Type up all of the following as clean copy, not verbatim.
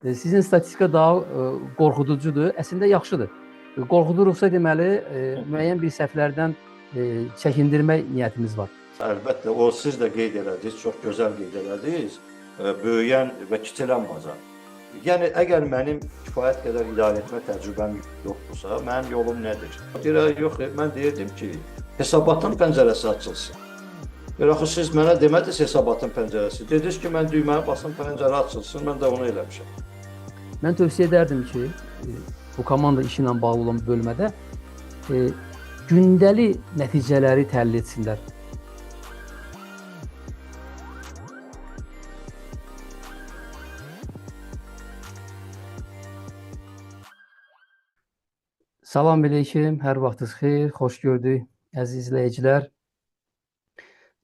Sizin statistika daha qorxuducudur. Əslində yaxşıdır. Qorxuduruqsa deməli müəyyən bir səhvlərdən çəkindirmək niyyətimiz var. Əlbəttə, o siz də qeyd elədiniz, çox gözəl qeyd elədiniz. Böyüyən və kiçilən bazar. Yəni, əgər mənim kifayət qədər idarə etmə təcrübəm yoxdursa, mənim yolum nədir? Yox, mən deyirdim ki, hesabatın pəncərəsi açılsın. Axı, siz mənə demədiniz hesabatın pəncərəsi. Dediniz ki, mən düyməni basın, pəncərə açılsın, mən də onu eləmişəm. Mən tövsiyə edərdim ki, bu komanda işi ilə bağlı olan bölmədə gündəlik nəticələri təhlil etsinlər. Salam aleyküm, hər vaxtınız xeyir, xoş gördük əziz izləyicilər.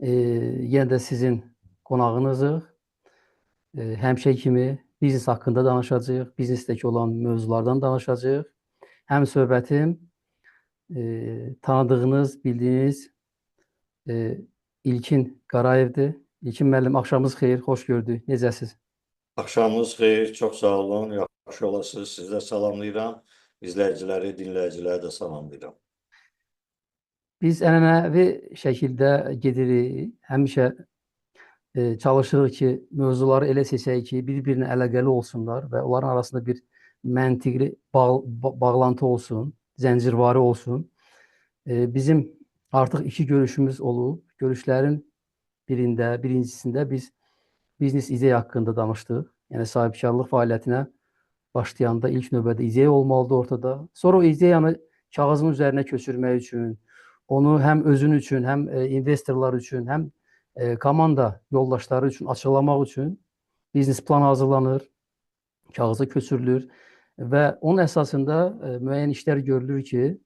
Yenə də sizin qonağınızıq. Həmişə kimi biznes haqqında danışacağıq, biznesdəki olan mövzulardan danışacağıq. Həm söhbətim tanıdığınız, bildiyiniz İlkin Qarayevdir. İlkin müəllim, axşamınız xeyir, xoş gördük. Necəsiz? Axşamınız xeyir, çox sağ olun, yaxşı olasınız. Sizə salamlayıram. İzləyiciləri, dinləyiciləri də salamlayıram. Biz ənənəvi şəkildə gedirik. Həmişə çalışırıq ki, mövzuları elə seçək ki, bir-birinə əlaqəli olsunlar və onların arasında bir məntiqli bağlantı olsun, zəncirvari olsun. Bizim artıq 2 görüşümüz olub. Görüşlərin birincisində biz biznes ideya haqqında danışdıq. Yəni, sahibkarlıq fəaliyyətinə başlayanda ilk növbədə ideya olmalıdır ortada. Sonra o ideyanı kağızın üzərinə köçürmək üçün, onu həm özün üçün, həm investorlar üçün, həm komanda yoldaşları üçün açıqlamaq üçün biznes plan hazırlanır, kağıza köçürülür və onun əsasında müəyyən işlər görülür ki,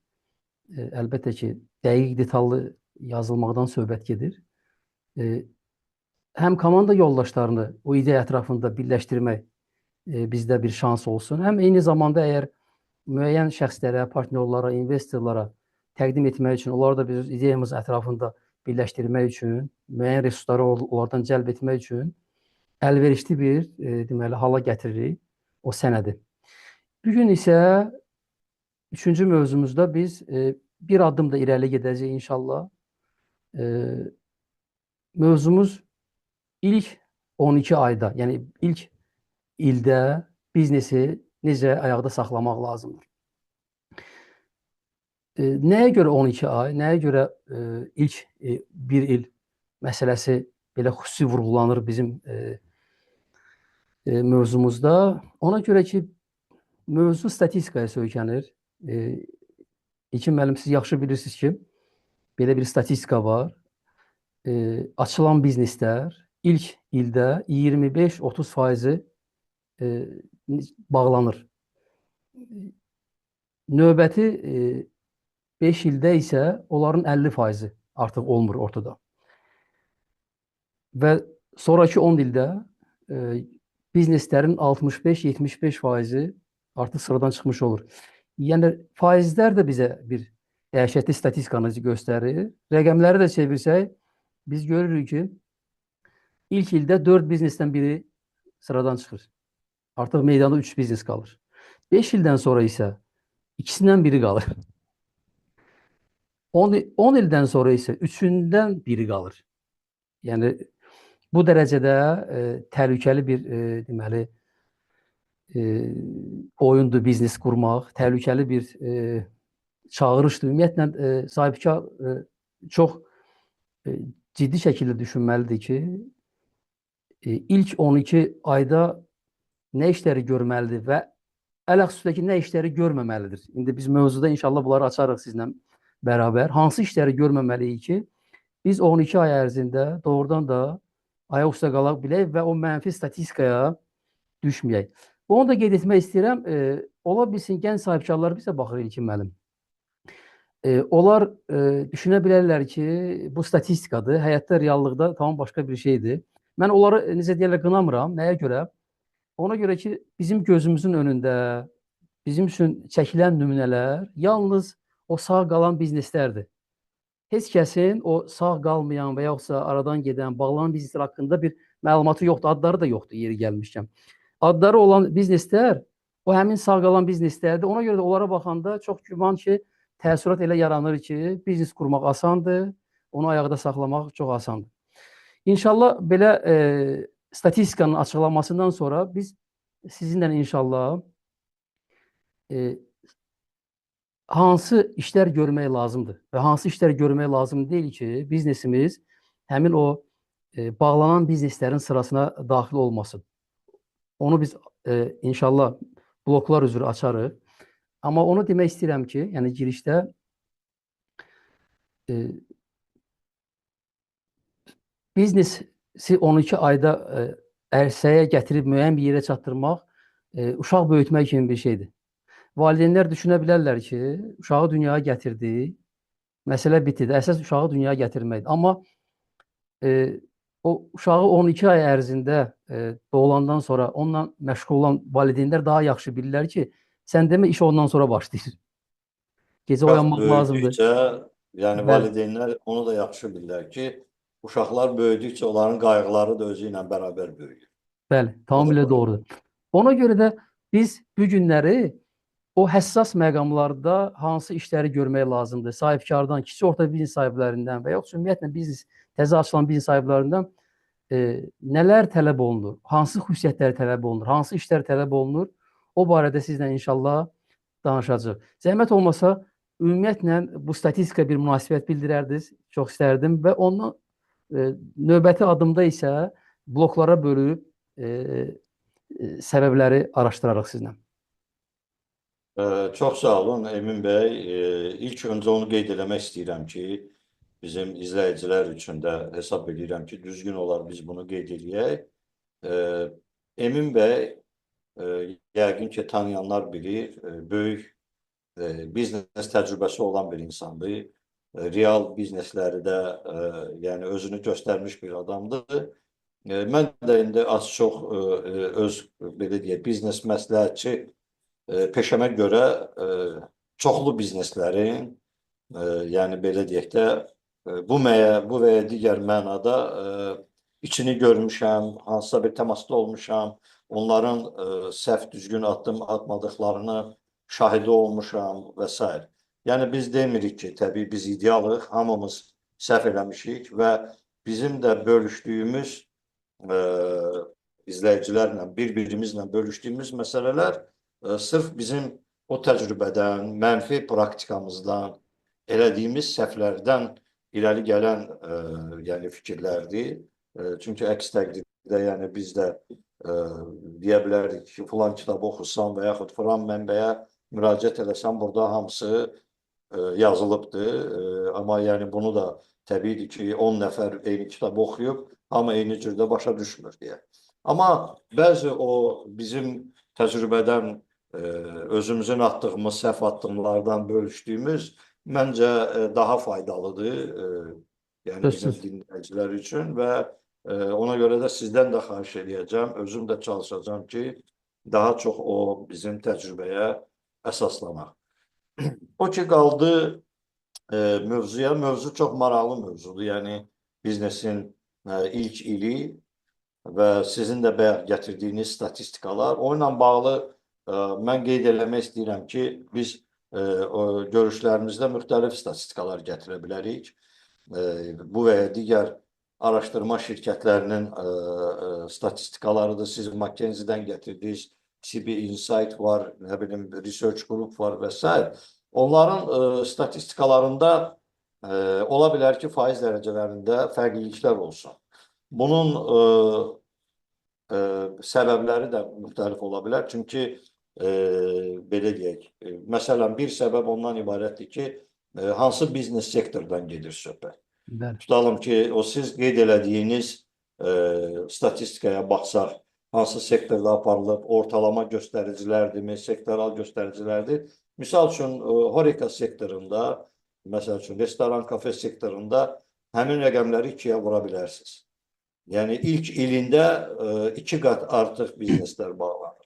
əlbəttə ki, dəqiq detallı yazılmaqdan söhbət gedir. Həm komanda yoldaşlarını o ideya ətrafında birləşdirmək bizdə bir şans olsun. Həm eyni zamanda əgər müəyyən şəxslərə, partnyorlara, investorlara təqdim etmək üçün, onları da biz ideyamız ətrafında birləşdirmək üçün, müəyyən resursları onlardan cəlb etmək üçün əlverişli bir deməli hala gətiririk o sənədi. Bugün isə 3-cü mövzumuzda biz bir addım da irəli gedəcəyik inşallah. Mövzumuz ilk 12 ayda, yəni ilk ildə biznesi necə ayaqda saxlamaq lazımdır. Nəyə görə 12 ay, nəyə görə ilk 1 il məsələsi belə xüsusi vurğulanır bizim mövzumuzda? Ona görə ki, mövzu statistikaya söykənir. İlkin müəllim, siz yaxşı bilirsiniz ki, belə bir statistika var. Açılan bizneslər ilk ildə 25-30% bağlanır. Növbəti 5 ildə isə onların 50% artıq olmur ortada. Və sonraki 10 ildə bizneslərin 65-75% artıq sıradan çıxmış olur. Yəni, faizlər də bizə bir dəhşətli statistikanı göstərir. Rəqəmləri də çevirsək, biz görürük ki, ilk ildə 4 biznesdən biri sıradan çıxır. Artıq meydanda 3 biznes qalır. 5 ildən sonra isə ikisindən biri qalır. 10 ildən sonra isə 3-ündən biri qalır. Yəni, bu dərəcədə təhlükəli bir deməli oyundur biznes qurmaq, təhlükəli bir çağırışdır. Ümumiyyətlə, sahibkar çox ciddi şəkildə düşünməlidir ki, ilk 12 ayda nə işləri görməlidir və ələxüsusdəki nə işləri görməməlidir. İndi biz mövzuda inşallah bunları açarıq sizlə bərabər. Hansı işləri görməməliyik ki, biz 12 ay ərzində doğrudan da ayaq üstə qala bilək və o mənfi statistikaya düşməyək. Onu da qeyd etmək istəyirəm. Ola bilsin, gənc sahibkarlar bizə baxır İlkin müəllim. Onlar düşünə bilərlər ki, bu statistikadır, həyatda, reallıqda tamam başqa bir şeydir. Mən onları necə deyərlər qınamıram. Nəyə görə? Ona görə ki, bizim gözümüzün önündə bizim üçün çəkilən nümunələr yalnız o sağ qalan bizneslərdir. Heç kəsin o sağ qalmayan və yaxudsa aradan gedən, bağlanan bizneslər haqqında bir məlumatı yoxdur, adları da yoxdur yeri gəlmişkən. adları olan bizneslər o həmin sağ qalan bizneslərdir. Ona görə də onlara baxanda çox güman ki, təəssürat elə yaranır ki, biznes qurmaq asandır, onu ayaqda saxlamaq çox asandır. İnşallah belə statistikanın açıqlanmasından sonra biz sizinlə inşallah hansı işlər görmək lazımdır və hansı işlər görmək lazım deyil ki, biznesimiz həmin o bağlanan bizneslərin sırasına daxil olmasın. Onu biz inşallah bloklar üzrə açarıq. Amma onu demək istəyirəm ki, yəni girişdə biznesi 12 ayda ərsəyə gətirib müəyyən bir yerə çatdırmaq uşaq böyütmək kimi bir şeydir. Valideynlər düşünə bilərlər ki, uşağı dünyaya gətirdi, məsələ bitdi. Əsas uşağı dünyaya gətirməkdir. Amma o uşağı 12 ay ərzində doğulandan sonra onunla məşğul olan valideynlər daha yaxşı bilirlər ki, sən demə iş ondan sonra başlayır. Gecə oyanmaq lazımdır. Böyüdükcə, yəni Bəli. valideynlər onu da yaxşı bilirlər ki, uşaqlar böyüdükcə onların qayğıları da özü ilə bərabər böyüyür. Bəli, tamamilə doğrudur. Ona görə də biz bu günləri o həssas məqamlarda hansı işləri görmək lazımdır? Sahibkardan, kiçik orta biznes sahiblərindən və yoxsa ümumiyyətlə biznes, təzə açılan biznes sahiblərindən nələr tələb olunur? Hansı xüsusiyyətlər tələb olunur? Hansı işlər tələb olunur? O barədə sizlə inşallah danışacağıq. Zəhmət olmasa, ümumiyyətlə bu statistika bir münasibət bildirərdiniz. Çox istərdim və ondan növbəti adımda isə bloklara bölüb səbəbləri araşdırarıq sizlə. Çox sağ olun Emin bəy. İlk öncə onu qeyd eləmək istəyirəm ki, bizim izləyicilər üçün də hesab edirəm ki, düzgün olar biz bunu qeyd eləyək. Emin bəy, yəqin ki, tanıyanlar bilir, böyük biznes təcrübəsi olan bir insandır. Real biznesləri də yəni özünü göstərmiş bir adamdır. Mən də indi az-çox öz belə deyək, biznes məsləhətçi peşəmə görə çoxlu bizneslərin, yəni belə deyək də, bu və ya digər mənada içini görmüşəm, hansısa bir təmasda olmuşam, onların səhv düzgün addım atmadıqlarını şahidi olmuşam və s. Yəni biz demirik ki, təbii biz idealıq, hamımız səhv eləmişik və bizim də bölüşdüyümüz izləyicilərlə, bir-birimizlə bölüşdüyümüz məsələlər sırf bizim o təcrübədən, mənfi praktikamızdan, elədiyimiz səhvlərdən irəli gələn yəni fikirlərdir. Çünki əks təqdirdə yəni biz də deyə bilərik ki, filan kitabı oxusam və yaxud filan mənbəyə müraciət eləsəm, burada hamısı yazılıbdır. Amma yəni bunu da təbiidir ki, 10 nəfər eyni kitabı oxuyub, amma eyni cürdə başa düşmür deyə. Amma bəzi o bizim təcrübədən özümüzün atdığımız səhv addımlardan bölüşdüyümüz məncə daha faydalıdır. Yəni bizim dinləyicilər üçün və ona görə də sizdən də xahiş edəcəm, özüm də çalışacağım ki, daha çox o bizim təcrübəyə əsaslanaq. O ki, qaldı mövzuya. Mövzu çox maraqlı mövzudur. Yəni biznesin ilk ili və sizin də bayaq gətirdiyiniz statistikalar. Onunla bağlı mən qeyd eləmək istəyirəm ki, biz görüşlərimizdə müxtəlif statistikalar gətirə bilərik. Bu və ya digər araşdırma şirkətlərinin statistikalarıdır. Siz McKinsey-dən gətirdiniz, CB Insight var, nə bilim, Research Group var və s. Onların statistikalarında ola bilər ki, faiz dərəcələrində fərqliliklər olsun. Bunun səbəbləri də müxtəlif ola bilər. Çünki belə deyək, məsələn, bir səbəb ondan ibarətdir ki, hansı biznes sektordan gedir söhbət. Tutalım ki, o siz qeyd elədiyiniz statistikaya baxsaq, hansı sektorda aparılıb, ortalama göstəricilərdirmi, sektoral göstəricilərdir. Misal üçün, Horeca sektorunda, məsəl üçün, restoran, kafe sektorunda həmin rəqəmləri 2-yə vura bilərsiniz. Yəni, ilk ilində 2 qat artıq bizneslər bağlanır.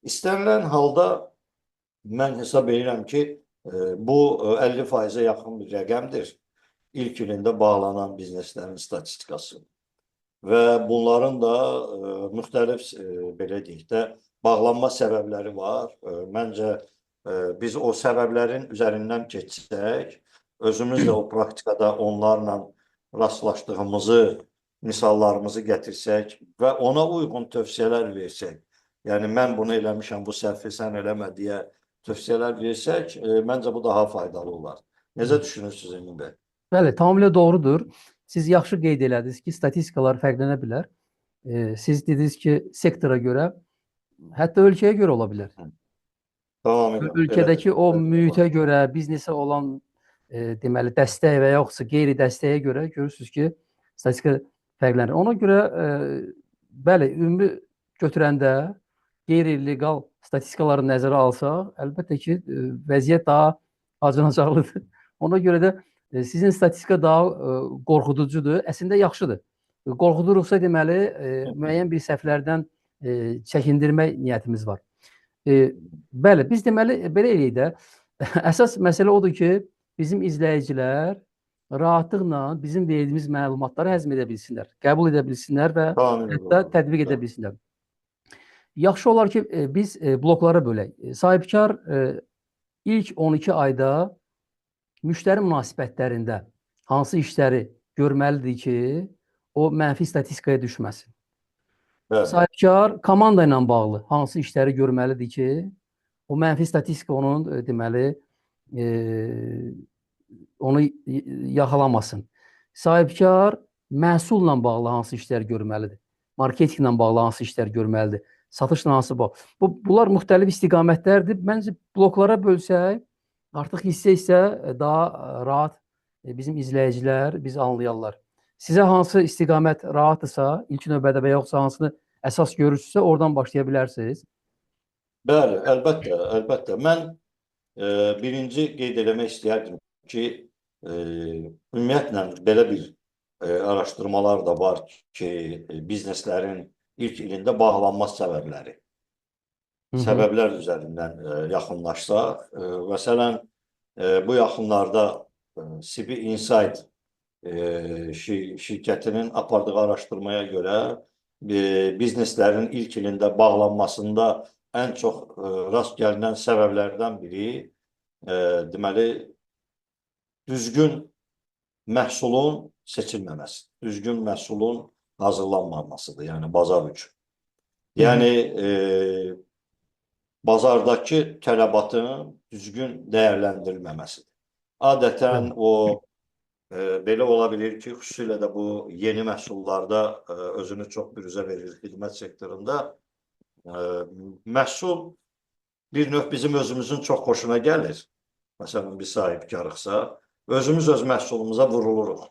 İstənilən halda mən hesab edirəm ki, bu 50%-ə yaxın bir rəqəmdir. İlk ilində bağlanan bizneslərin statistikası. və bunların da müxtəlif belə deyək də bağlanma səbəbləri var. Məncə biz o səbəblərin üzərindən keçsək, özümüz də o praktikada onlarla rastlaşdığımızı, misallarımızı gətirsək və ona uyğun tövsiyələr versək, yəni mən bunu eləmişəm, bu səhvi sən eləmə deyə tövsiyələr versək, məncə bu daha faydalı olar. Necə düşünürsünüz Emin bəy? Bəli, tamamilə doğrudur. Siz yaxşı qeyd elədiniz ki, statistikalar fərqlənə bilər. Siz dediniz ki, sektora görə, hətta ölkəyə görə ola bilər. Tamamilə Ölkədəki belədir. o mühitə görə, biznesə olan deməli dəstək və yoxsa qeyri-dəstəyə görə görürsüz ki, statistika fərqlənir. Ona görə bəli, ümumi götürəndə qeyri-legal statistikaları nəzərə alsaq, əlbəttə ki, vəziyyət daha acınacaqlıdır. Ona görə də sizin statistika daha qorxuducudur. Əslində yaxşıdır. Qorxuduruqsa deməli müəyyən bir səhvlərdən çəkindirmək niyyətimiz var. Bəli, biz deməli belə eləyək də. Əsas məsələ odur ki, bizim izləyicilər rahatlıqla bizim verdiyimiz məlumatları həzm edə bilsinlər, qəbul edə bilsinlər və hətta tətbiq edə bilsinlər. Yaxşı olar ki, biz bloklara bölək. Sahibkar ilk 12 ayda müştəri münasibətlərində hansı işləri görməlidir ki, o mənfi statistikaya düşməsin? Sahibkar komanda ilə bağlı hansı işləri görməlidir ki, o mənfi statistika onun deməli onu yaxalamasın. Sahibkar məhsulla bağlı hansı işlər görməlidir? Marketinqlə bağlı hansı işlər görməlidir? Satışla hansı bağlı? Bunlar müxtəlif istiqamətlərdir. Məncə bloklara bölsək, artıq hissə-hissə daha rahat bizim izləyicilər biz anlayarlar. Sizə hansı istiqamət rahatdırsa, ilk növbədə və yoxsa hansını əsas görürsünüzsə, oradan başlaya bilərsiniz. Bəli, əlbəttə, əlbəttə. Mən birinci qeyd eləmək istəyərdim ki, ümumiyyətlə belə bir araşdırmalar da var ki, bizneslərin ilk ilində bağlanma səbəbləri. Səbəblər üzərindən yaxınlaşsaq, məsələn, bu yaxınlarda CB Insight şirkətinin apardığı araşdırmaya görə bizneslərin ilk ilində bağlanmasında ən çox rast gəlinən səbəblərdən biri deməli düzgün məhsulun seçilməməsi, düzgün məhsulun hazırlanmamasıdır, yəni bazar üçün. Yəni bazardakı tələbatın düzgün dəyərləndirilməməsidir. Adətən o belə ola bilir ki, xüsusilə də bu yeni məhsullarda özünü çox büruzə verir xidmət sektorunda. Məhsul bir növ bizim özümüzün çox xoşuna gəlir. Məsələn, bir sahibkarıqsa, özümüz öz məhsulumuza vuruluruq.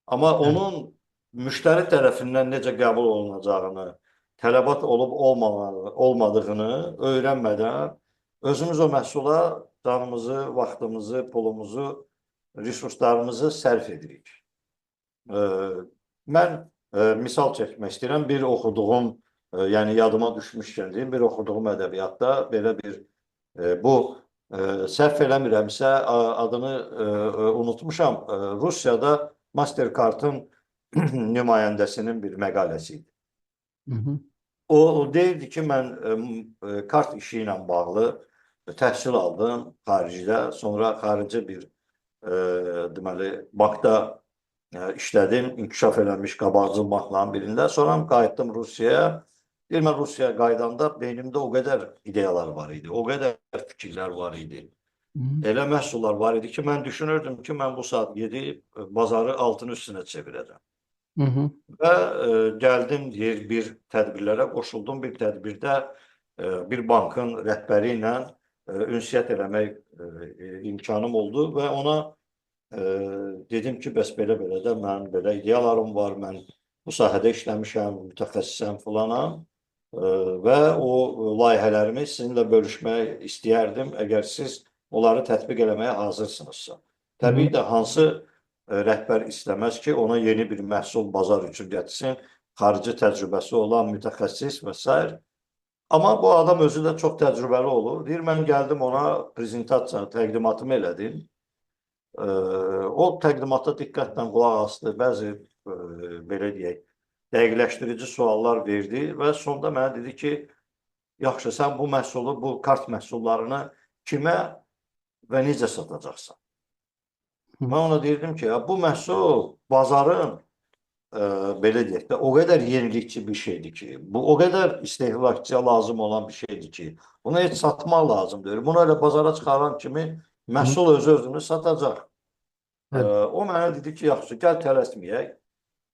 Amma onun müştəri tərəfindən necə qəbul olunacağını, tələbat olub-olmadığını öyrənmədən özümüz o məhsula canımızı, vaxtımızı, pulumuzu, resurslarımızı sərf edirik. Mən misal çəkmək istəyirəm. Bir oxuduğum, yəni yadıma düşmüşkən deyim, bir oxuduğum ədəbiyyatda belə bir, bu səhv eləmirəmsə adını unutmuşam. Rusiyada Mastercard'ın nümayəndəsinin bir məqaləsi idi. O deyirdi ki, mən kart işi ilə bağlı təhsil aldım xaricdə, sonra xarici bir deməli bankda işlədim, inkişaf eləmiş qabaqcıl bankların birində. Sonra qayıtdım Rusiyaya. Deyir, mən Rusiyaya qaydanda beynimdə o qədər ideyalar var idi, o qədər fikirlər var idi. Elə məhsullar var idi ki, mən düşünürdüm ki, mən bu saat gedib bazarı altın üstünə çevirəcəm. Və gəldim, deyir, bir tədbirlərə qoşuldum. Bir tədbirdə bir bankın rəhbəri ilə ünsiyyət eləmək imkanım oldu və ona dedim ki, bəs belə-belə də mənim belə ideyalarım var, mən bu sahədə işləmişəm, mütəxəssisəm filanam və o layihələrimi sizinlə bölüşmək istəyərdim, əgər siz onları tətbiq eləməyə hazırsınızsa. Təbii də hansı rəhbər istəməz ki, ona yeni bir məhsul bazar üçün gətirsin, xarici təcrübəsi olan mütəxəssis və s. Amma bu adam özü də çox təcrübəli olur. Deyir, mən gəldim ona prezentasiya, təqdimatımı elədim. O təqdimata diqqətlə qulaq asdı. Bəzi, belə deyək, dəqiqləşdirici suallar verdi və sonda mənə dedi ki, yaxşı, sən bu məhsulu, bu kart məhsullarını kimə və necə satacaqsan? Hı. Mən ona deyirdim ki, ya, bu məhsul bazarın belə deyək də, o qədər yenilikçi bir şeydir ki, bu o qədər istehlakçıya lazım olan bir şeydir ki, bunu heç satmaq lazım deyil. Bunu elə bazara çıxaran kimi Hı. məhsul özünü satacaq. Bəli. O mənə dedi ki, yaxşı, gəl tələsməyək.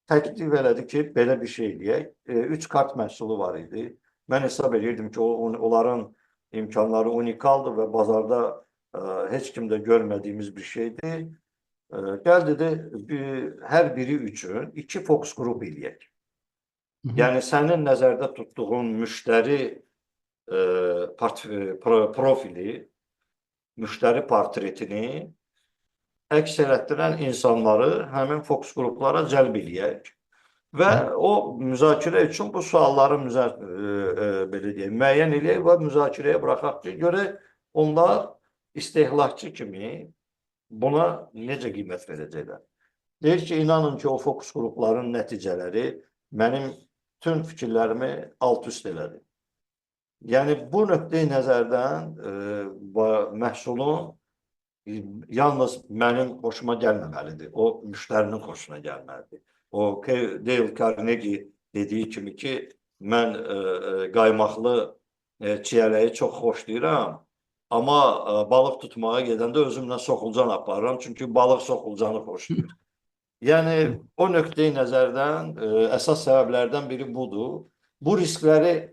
Təklif elədi ki, belə bir şey eləyək. 3 kart məhsulu var idi. Mən hesab edirdim ki, onların imkanları unikaldır və bazarda heç kimdə görmədiyimiz bir şeydir. Gəl dedi, hər biri üçün 2 fokus qrup eləyək. Hı -hı. Yəni sənin nəzərdə tutduğun müştəri profili, müştəri portretini əks etdirən insanları həmin fokus qruplara cəlb eləyək. Və o müzakirə üçün bu sualları belə deyək, müəyyən eləyək və müzakirəyə buraxaq ki, görək onlar istehlakçı kimi buna necə qiymət verəcəklər. Deyir ki, inanın ki, o fokus qrupların nəticələri mənim bütün fikirlərimi alt-üst elədi. Yəni, bu nöqteyi nəzərdən məhsulun yalnız mənim xoşuma gəlməməlidir. O, müştərinin xoşuna gəlməlidir. O, Dale Carnegie dediyi kimi ki, mən qaymaqlı çiyələyi çox xoşlayıram, amma balıq tutmağa gedəndə özümlə soxulcan aparıram, çünki balıq soxulcanı xoşlayır. Yəni, o nöqteyi nəzərdən əsas səbəblərdən biri budur. Bu riskləri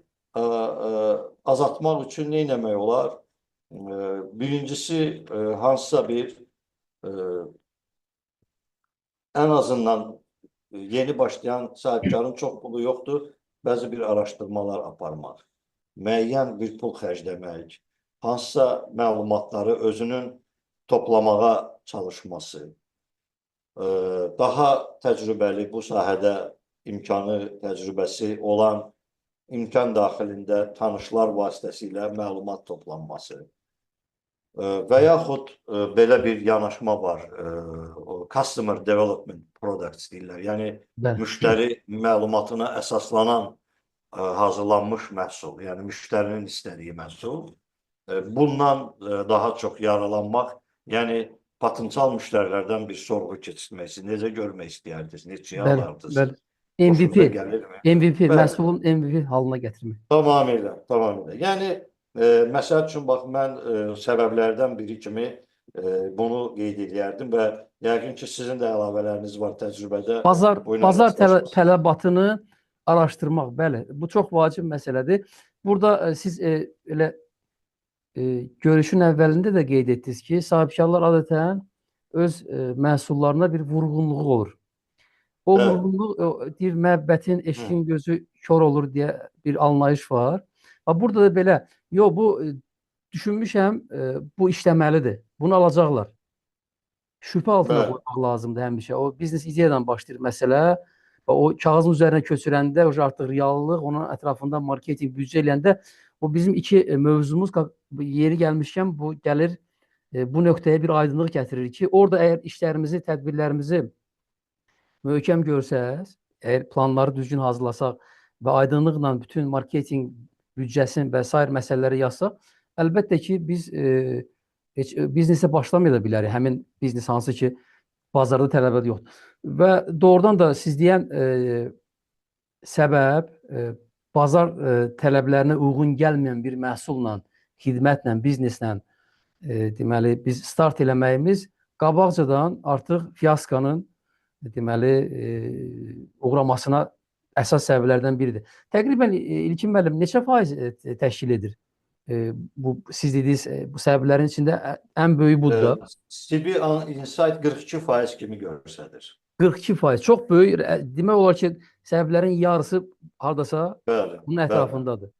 azaltmaq üçün nə etmək olar? Birincisi, hansısa bir ən azından yeni başlayan sahibkarın çox pulu yoxdur, bəzi bir araşdırmalar aparmaq, müəyyən bir pul xərcləmək, hansısa məlumatları özünün toplamağa çalışması, daha təcrübəli bu sahədə imkanı, təcrübəsi olan imkan daxilində tanışlar vasitəsilə məlumat toplanması və yaxud belə bir yanaşma var, Customer Development Products deyirlər, yəni müştəri məlumatına əsaslanan hazırlanmış məhsul, yəni müştərinin istədiyi məhsul. Bundan daha çox yaralanmaq, yəni potensial müştərilərdən bir sorğu keçirmək, necə görmək istəyərdiniz, neçəyə alardınız? MVP, məhsulun MVP halına gətirmək. Tamamilə. Yəni, məsəl üçün, bax, mən səbəblərdən biri kimi bunu qeyd edərdim və yəqin ki, sizin də əlavələriniz var təcrübədə. Bazar tələbatını araşdırmaq, bəli, bu çox vacib məsələdir. Burada siz elə görüşün əvvəlində də qeyd etdiniz ki, sahibkarlar adətən öz məhsullarına bir vurğunluğu olur. O vurğunluq, deyir, məhəbbətin, eşqin gözü kör olur deyə bir anlayış var. Burada da belə, yox, bu düşünmüşəm, bu işləməlidir, bunu alacaqlar. Şübhə altına qoymaq lazımdır həmişə. O biznes ideyadan başlayır məsələ və o kağızın üzərinə köçürəndə artıq reallıq, onun ətrafında marketinq, büdcə eləyəndə bu bizim iki mövzumuz yeri gəlmişkən bu gəlir, bu nöqtəyə bir aydınlıq gətirir ki, orada əgər işlərimizi, tədbirlərimizi möhkəm görsəz, əgər planları düzgün hazırlasaq və aydınlıqla bütün marketinq büdcəsini və sair məsələləri yazsaq, əlbəttə ki, biz heç biznesə başlamaya da bilərik. Həmin biznes hansı ki, bazarda tələbat yoxdur. Və doğrudan da siz deyən səbəb bazar tələblərinə uyğun gəlməyən bir məhsulla, xidmətlə, bizneslə deməli, biz start eləməyimiz qabaqcadan artıq fiaskanın deməli, uğramasına əsas səbəblərdən biridir. Təqribən İlkin müəllim neçə faiz təşkil edir? Bu siz dediyiniz bu səbəblərin içində ən böyük budur da. CB Insight 42% kimi göstərir. 42%. Çox böyük. Demək olar ki, səbəblərin yarısı hardasa bunun ətrafındadır.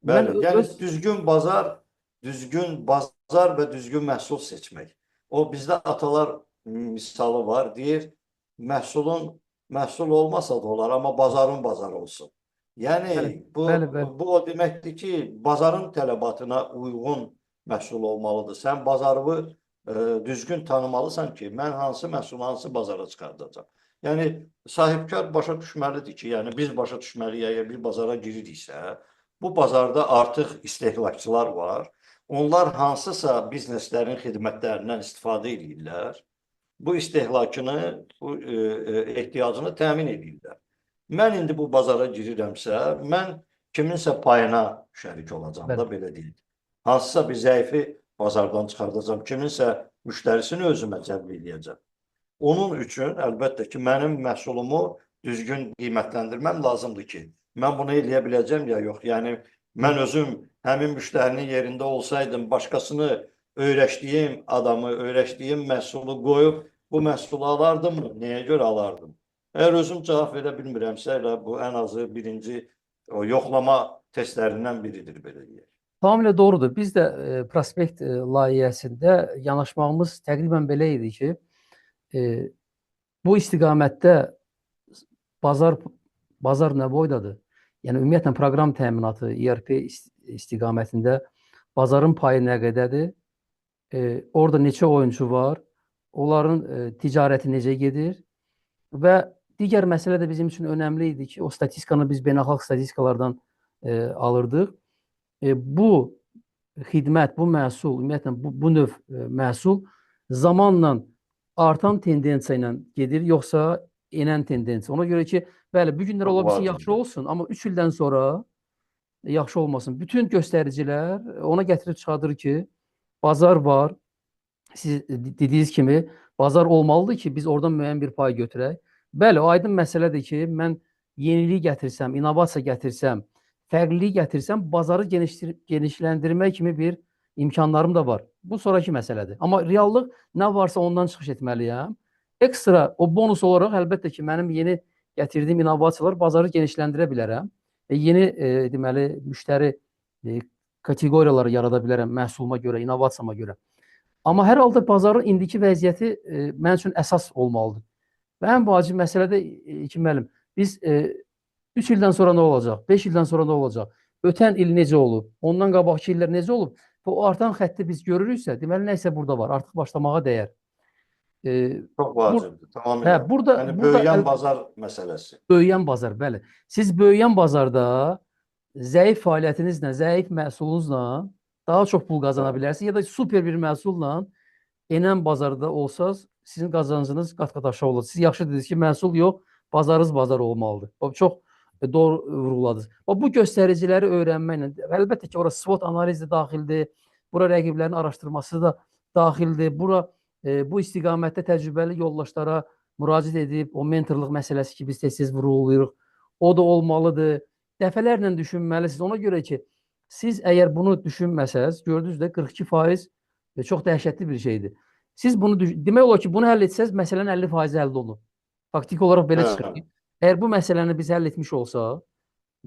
Bəli. Yəni düzgün bazar və düzgün məhsul seçmək. O bizdə atalar misalı var, deyir, məhsul olmasa da olar, amma bazarın bazarı olsun. Yəni, bu o deməkdir ki, bazarın tələbatına uyğun məhsul olmalıdır. Sən bazarı düzgün tanımalısan ki, mən hansı məhsulu, hansı bazara çıxardacam. Yəni sahibkar başa düşməlidir ki, yəni biz başa düşməliyik, əgər bir bazara giririksə, bu bazarda artıq istehlakçılar var. Onlar hansısa bizneslərin xidmətlərindən istifadə edirlər. Bu istehlakını, bu ehtiyacını təmin edirlər. Mən indi bu bazara girirəmsə, mən kiminsə payına şərik olacam da, Bəli. belə deyək. Hansısa bir zəifi bazardan çıxardacam, kiminsə müştərisini özümə cəlb edəcəm. Onun üçün əlbəttə ki, mənim məhsulumu düzgün qiymətləndirməm lazımdır ki, mən bunu eləyə biləcəm ya yox. Yəni mən özüm həmin müştərinin yerində olsaydım, başqasını öyrəşdiyim adamı, öyrəşdiyim məhsulu qoyub bu məhsulu alardımmı? Nəyə görə alardım? Əgər özüm cavab verə bilmirəmsə, elə bu ən azı birinci o yoxlama testlərindən biridir, belə deyək. Tamamilə doğrudur. Biz də prospekt layihəsində yanaşmağımız təqribən belə idi ki, bu istiqamətdə bazar nə boydadır? Yəni ümumiyyətlə proqram təminatı, ERP istiqamətində bazarın payı nə qədərdir? Orada neçə oyunçu var? Onların ticarəti necə gedir? Və digər məsələ də bizim üçün önəmli idi ki, o statistikanı biz beynəlxalq statistikalardan alırdıq. Bu xidmət, bu məhsul, ümumiyyətlə bu növ məhsul zamanla artan tendensiya ilə gedir, yoxsa enən tendensiya. Ona görə ki, bəli, bu günlər ola bilsin yaxşı olsun, amma 3 ildən sonra yaxşı olmasın. Bütün göstəricilər ona gətirib çıxardır ki, bazar var. Siz dediyiniz kimi bazar olmalıdır ki, biz oradan müəyyən bir pay götürək. Bəli, o aydın məsələdir ki, mən yenilik gətirsəm, innovasiya gətirsəm, fərqlilik gətirsəm, bazarı genişləndirmək kimi bir imkanlarım da var. Bu sonraki məsələdir. Amma reallıq nə varsa ondan çıxış etməliyəm. Ekstra o bonus olaraq əlbəttə ki, mənim yeni gətirdiyim innovasiyalar bazarı genişləndirə bilərəm. Yeni deməli müştəri kateqoriyaları yarada bilərəm məhsuluma görə, innovasiyama görə. Amma hər halda bazarın indiki vəziyyəti mənim üçün əsas olmalıdır. Və ən vacib məsələ də ki, müəllim, biz 3 ildən sonra nə olacaq? 5 ildən sonra nə olacaq? Ötən il necə olub? Ondan qabaqki illər necə olub? Və o artan xətti biz görürüksə, deməli nəsə burada var. Artıq başlamağa dəyər. Çox vacibdir, tamamilə. Yəni böyüyən bazar məsələsi. Böyüyən bazar, bəli. Siz böyüyən bazarda zəif fəaliyyətinizlə, zəif məhsulunuzla daha çox pul qazana bilərsiniz ya da super bir məhsulla enən bazarda olsanız, sizin qazancınız qat-qat aşağı olur. Siz yaxşı dediniz ki, məhsul yox, bazarınız bazar olmalıdır. Çox doğru vurğuladınız. Bu göstəriciləri öyrənməklə, əlbəttə ki, ora SWOT analizi də daxildir, bura rəqiblərin araşdırması da daxildir, bura bu istiqamətdə təcrübəli yoldaşlara müraciət edib, o mentorluq məsələsi ki, biz tez-tez vurğulayırıq, o da olmalıdır. Dəfələrlə düşünməlisiniz. Ona görə ki, siz əgər bunu düşünməsəz, gördünüz də 42% çox dəhşətli bir şeydir. Siz bunu demək olar ki, bunu həll etsəz, məsələnin 50% həll olunur. Faktiki olaraq belə çıxır ki, əgər bu məsələni biz həll etmiş olsaq,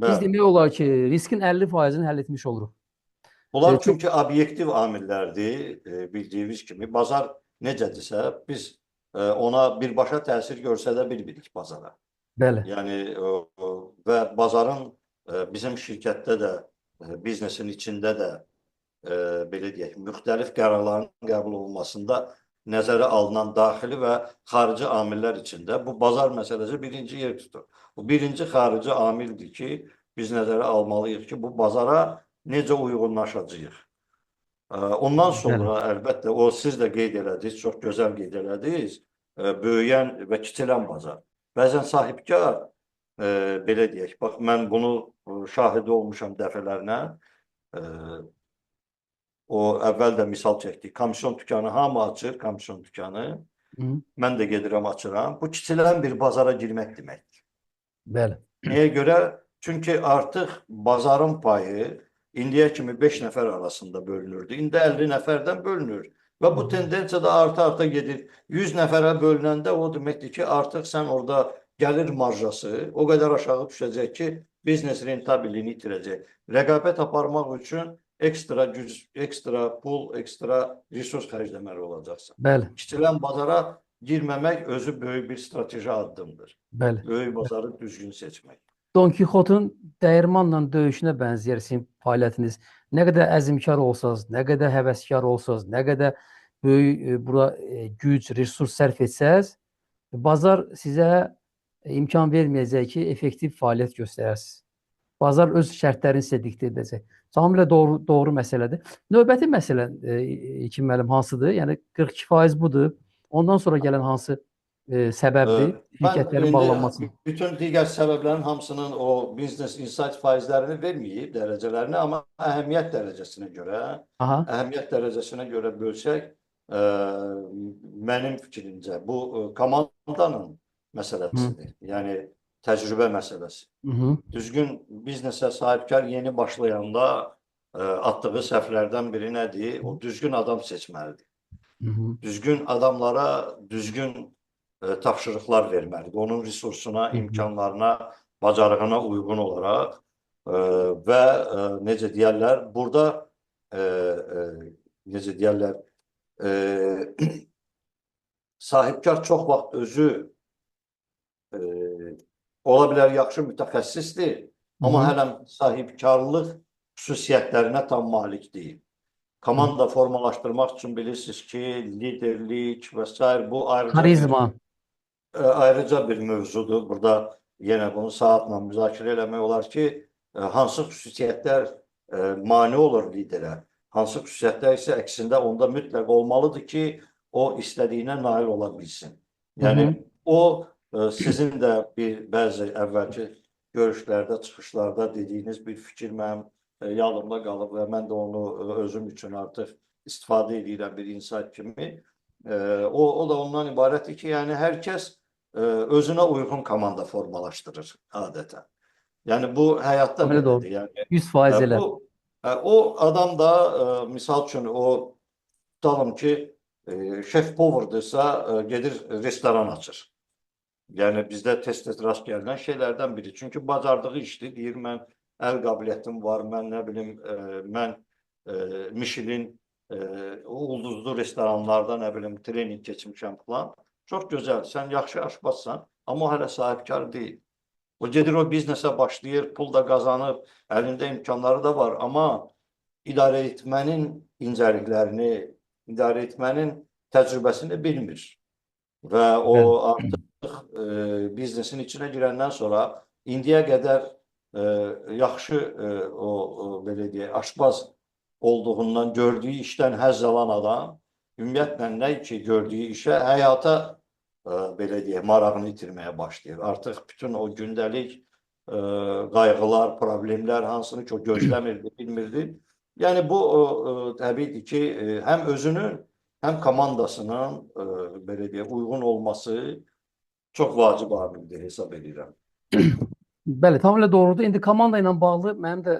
biz demək olar ki, riskin 50%-ni həll etmiş oluruq. Bunlar çünki obyektiv amillərdir, bildiyimiz kimi. Bazar necədirsə, biz ona birbaşa təsir göstərə bilmirik bazara. Bəli. Yəni və bazarın bizim şirkətdə də, biznesin içində də belə deyək, müxtəlif qərarların qəbul olunmasında nəzərə alınan daxili və xarici amillər içində bu bazar məsələsi birinci yer tutur. Bu birinci xarici amildir ki, biz nəzərə almalıyıq ki, bu bazara necə uyğunlaşacağıq. Ondan sonra əlbəttə o siz də qeyd elədiniz, çox gözəl qeyd elədiniz, böyüyən və kiçilən bazar. Bəzən sahibkar, belə deyək, bax mən bunu şahidi olmuşam dəfələrlə, o əvvəl də misal çəkdik, komisyon dükanı hamı açır, komisyon dükanı, mən də gedirəm açıram, bu kiçilən bir bazara girmək deməkdir. Bəli. Nəyə görə? Çünki artıq bazarın payı indiyə kimi 5 nəfər arasında bölünürdü. İndi 50 nəfərdən bölünür və bu tendensiya da arta-arta gedir. 100 nəfərə bölünəndə o deməkdir ki, artıq sən orada gəlir marjası o qədər aşağı düşəcək ki, biznes rentabiliyini itirəcək. Rəqabət aparmaq üçün ekstra güc, ekstra pul, ekstra resurs xərcləməli olacaqsan. Bəli. Kiçilən bazara girməmək özü böyük bir strateji addımdır. Bəli. Böyük bazarı düzgün seçmək. Don Kixotun dəyirmanla döyüşünə bənzəyər sizin fəaliyyətiniz. Nə qədər əzmkar olsanız, nə qədər həvəskar olsanız, nə qədər böyük bura güc, resurs sərf etsəz, bazar sizə imkan verməyəcək ki, effektiv fəaliyyət göstərəsiniz. Bazar öz şərtlərini sizə diktə edəcək. Tamamilə doğru məsələdir. Növbəti məsələ İlkin müəllim hansıdır? Yəni 42% budur. Ondan sonra gələn hansı səbəbdir? Mən Şirkətlərin indi bağlanması. bütün digər səbəblərin hamısının o Business Insight faizlərini verməyib dərəcələrini, amma Aha. əhəmiyyət dərəcəsinə görə bölsək, mənim fikrimcə bu komandanın məsələsidir. Yəni təcrübə məsələsi. Düzgün biznesə sahibkar yeni başlayanda atdığı səhvlərdən biri nədir? O düzgün adam seçməlidir. Düzgün adamlara düzgün tapşırıqlar verməlidir. Onun resursuna, imkanlarına, bacarığına uyğun olaraq və necə deyərlər, burada necə deyərlər, sahibkar çox vaxt özü ola bilər yaxşı mütəxəssisdir, amma hələm sahibkarlıq xüsusiyyətlərinə tam malik deyil. Komanda formalaşdırmaq üçün bilirsiniz ki, liderlik və s. bu Karizma. ayrıca bir mövzudur. Burada yenə bunu saatla müzakirə eləmək olar ki, hansı xüsusiyyətlər mane olur liderə, hansı xüsusiyyətlər isə əksində onda mütləq olmalıdır ki, o istədiyinə nail ola bilsin. Yəni o sizin də bəzi əvvəlki görüşlərdə, çıxışlarda dediyiniz bir fikir mənim yadımda qalıb və mən də onu özüm üçün artıq istifadə edirəm bir insight kimi. O da ondan ibarətdir ki, yəni hər kəs özünə uyğun komanda formalaşdırır adətən. Yəni bu həyatda belədir. Yəni 100% elə. O adam da misal üçün o tutalım ki, şef poverdırsa gedir restoran açır. Yəni bizdə tez-tez rast gələn şeylərdən biri. Çünki bacardığı işdir. Deyir, mən əl qabiliyyətim var, mən nə bilim, mən Michelin ulduzlu restoranlarda nə bilim trening keçmişəm falan. Çox gözəl, sən yaxşı aşbazsan, amma o hələ sahibkar deyil. O gedir o biznesə başlayır, pul da qazanır, əlində imkanları da var, amma idarə etmənin incəliklərini, idarə etmənin təcrübəsini bilmir. Və o artıq biznesin içinə girəndən sonra indiyə qədər yaxşı belə deyək, aşbaz olduğundan, gördüyü işdən həzz alan adam ümumiyyətlə nə ki gördüyü işə, həyata belə deyək, marağını itirməyə başlayır. Artıq bütün o gündəlik qayğılar, problemlər hansını ki o gözləmirdi, bilmirdi. Yəni bu təbiidir ki, həm özünün, həm komandasının belə deyək, uyğun olması çox vacib amildir hesab edirəm. Bəli, tamamilə doğrudur. İndi komanda ilə bağlı mənim də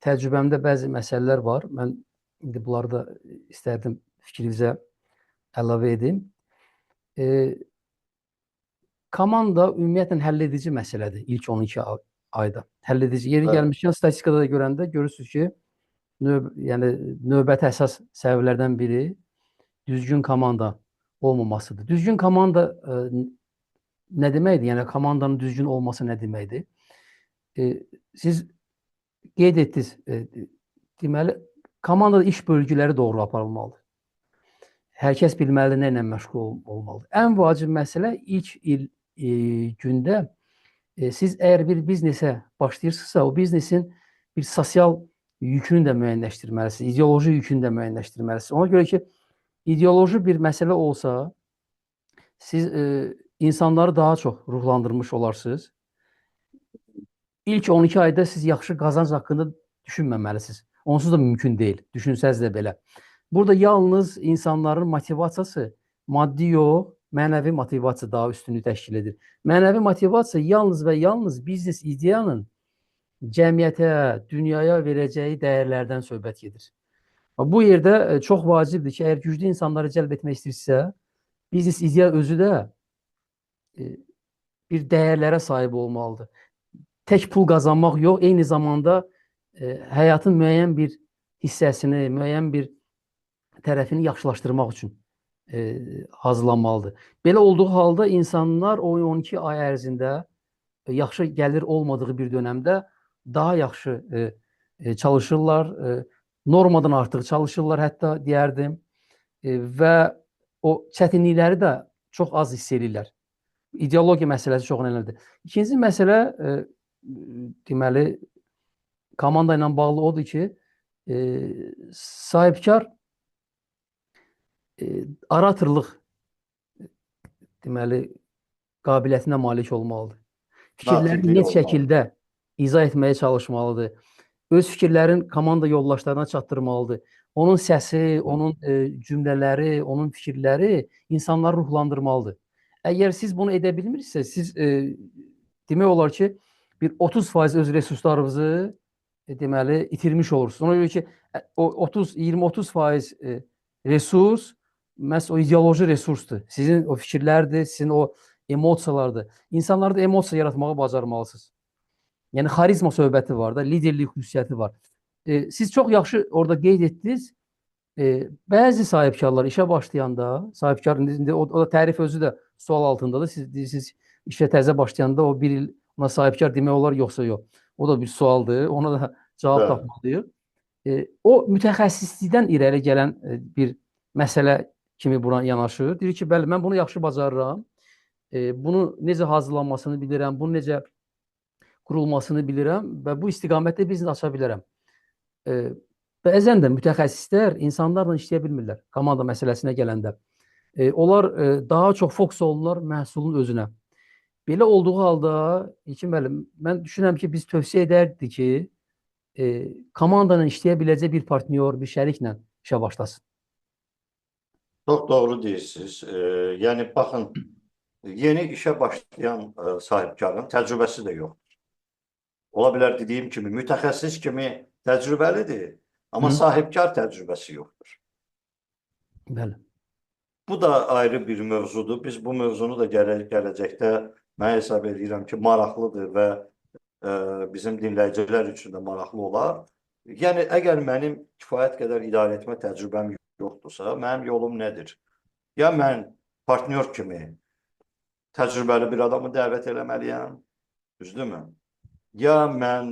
təcrübəmdə bəzi məsələlər var. Mən indi bunları da istərdim fikrinizə əlavə edim. Komanda ümumiyyətlə həll edici məsələdir ilk 12 ayda. Həll edici. Yeri gəlmişkən statistikada da görəndə görürsünüz ki, yəni növbəti əsas səbəblərdən biri düzgün komanda olmamasıdır. Düzgün komanda nə deməkdir? Yəni komandanın düzgün olması nə deməkdir? Siz qeyd etdiniz, deməli komandada iş bölgüləri doğru aparılmalıdır. Hər kəs bilməlidir nə ilə məşğul olmalıdır. Ən vacib məsələ ilk gündə siz əgər bir biznesə başlayırsınızsa, o biznesin bir sosial yükünü də müəyyənləşdirməlisiniz, ideoloji yükünü də müəyyənləşdirməlisiniz. Ona görə ki, ideoloji bir məsələ olsa, siz insanları daha çox ruhlandırmış olarsınız. İlk 12 ayda siz yaxşı qazanc haqqında düşünməməlisiniz. Onsuz da mümkün deyil, düşünsəz də belə. Burada yalnız insanların motivasiyası maddi yox, mənəvi motivasiya daha üstünlük təşkil edir. Mənəvi motivasiya yalnız və yalnız biznes ideyanın cəmiyyətə, dünyaya verəcəyi dəyərlərdən söhbət gedir. Bu yerdə çox vacibdir ki, əgər güclü insanları cəlb etmək istəyirsə, biznes ideya özü də bir dəyərlərə sahib olmalıdır. Tək pul qazanmaq yox, eyni zamanda həyatın müəyyən bir hissəsini, müəyyən bir tərəfini yaxşılaşdırmaq üçün hazırlanmalıdır. Belə olduğu halda insanlar o 12 ay ərzində yaxşı gəlir olmadığı bir dönəmdə daha yaxşı çalışırlar, normadan artıq çalışırlar hətta deyərdim və o çətinlikləri də çox az hiss edirlər. İdeologiya məsələsi çox önəmlidir. İkinci məsələ deməli komanda ilə bağlı odur ki, sahibkar oratorluq deməli qabiliyyətinə malik olmalıdır. Fikirlərini Natikliyi net olmalı. şəkildə izah etməyə çalışmalıdır. Öz fikirlərini komanda yoldaşlarına çatdırmalıdır. Onun səsi, onun cümlələri, onun fikirləri insanları ruhlandırmalıdır. Əgər siz bunu edə bilmirsinizsə, siz demək olar ki, bir 30% öz resurslarınızı deməli itirmiş olursunuz. Ona görə ki, o 20-30% resurs məhz o ideoloji resursdur. Sizin o fikirlərdir, sizin o emosiyalardır. İnsanlarda emosiya yaratmağı bacarmalısınız. Yəni xarizma söhbəti var da, liderlik xüsusiyyəti var. Siz çox yaxşı orada qeyd etdiniz. Bəzi sahibkarlar işə başlayanda, sahibkar indi o da tərif özü də sual altındadır. Siz deyirsiniz işə təzə başlayanda o bir il ona sahibkar demək olar yoxsa yox. O da bir sualdır. Ona da cavab tapmalıyıq. O mütəxəssislikdən irəli gələn bir məsələ kimi buna yanaşır. Deyir ki, bəli, mən bunu yaxşı bacarıram. Bunu necə hazırlanmasını bilirəm, bunu necə qurulmasını bilirəm və bu istiqamətdə biznes aça bilərəm. Bəzən də mütəxəssislər insanlarla işləyə bilmirlər komanda məsələsinə gələndə. Onlar daha çox fokus olunurlar məhsulun özünə. Belə olduğu halda İlkin müəllim, mən düşünürəm ki, biz tövsiyə edərdik ki, komandanın işləyə biləcək bir partnyor, bir şəriklə işə başlasın. Çox doğru deyirsiniz. Yəni baxın, yeni işə başlayan sahibkarın təcrübəsi də yoxdur. Ola bilər dediyim kimi, mütəxəssis kimi təcrübəlidir, amma sahibkar təcrübəsi yoxdur. Bəli. Bu da ayrı bir mövzudur. Biz bu mövzunu da gələcəkdə mən hesab edirəm ki, maraqlıdır və bizim dinləyicilər üçün də maraqlı olar. Yəni, əgər mənim kifayət qədər idarə etmə təcrübəm yoxdursa, mənim yolum nədir? Ya mən partnyor kimi təcrübəli bir adamı dəvət eləməliyəm, düzdürmü? Ya mən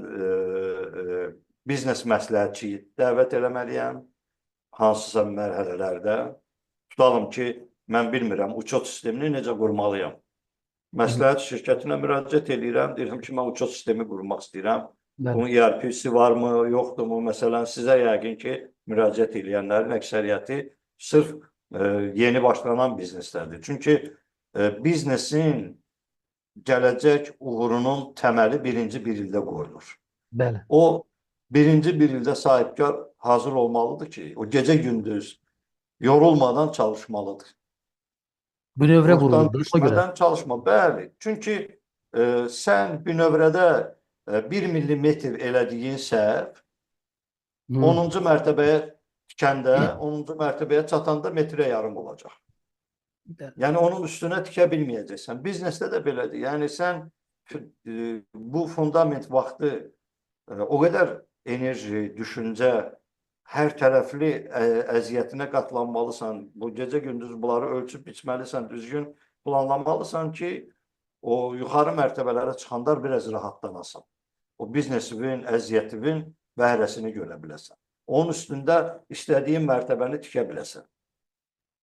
biznes məsləhətçi dəvət eləməliyəm, hansısa mərhələlərdə. Tutalım ki, mən bilmirəm, uçot sistemini necə qurmalıyam. Məsləhət şirkətinə müraciət edirəm, deyirəm ki, mən uçot sistemi qurmaq istəyirəm. Bunun ERP-si varmı, yoxdurmu? Məsələn, sizə yəqin ki, müraciət edənlərin əksəriyyəti sırf yeni başlanan bizneslərdir. Çünki biznesin gələcək uğurunun təməli birinci bir ildə qoyulur. Bəli. O, birinci bir ildə sahibkar hazır olmalıdır ki, o gecə-gündüz yorulmadan çalışmalıdır. Bünövrə Ruhdan qurulur. düşmədən çalışma. Bəli. Çünki sən bünövrədə 1 millimetr elədiyin səhv 10-cu mərtəbəyə tikəndə, 10-cu mərtəbəyə çatanda metrə yarım olacaq. Yəni, onun üstünə tikə bilməyəcəksən. Biznesdə də belədir. Yəni, sən bu fundament vaxtı o qədər enerji, düşüncə, hər tərəfli əziyyətinə qatlanmalısan. Bu gecə-gündüz bunları ölçüb biçməlisən, düzgün planlamalısan ki, o yuxarı mərtəbələrə çıxanda biraz rahatlanasan. O biznesinin, əziyyətinin bəhrəsini görə biləsən. Onun üstündə istədiyin mərtəbəni tikə biləsən.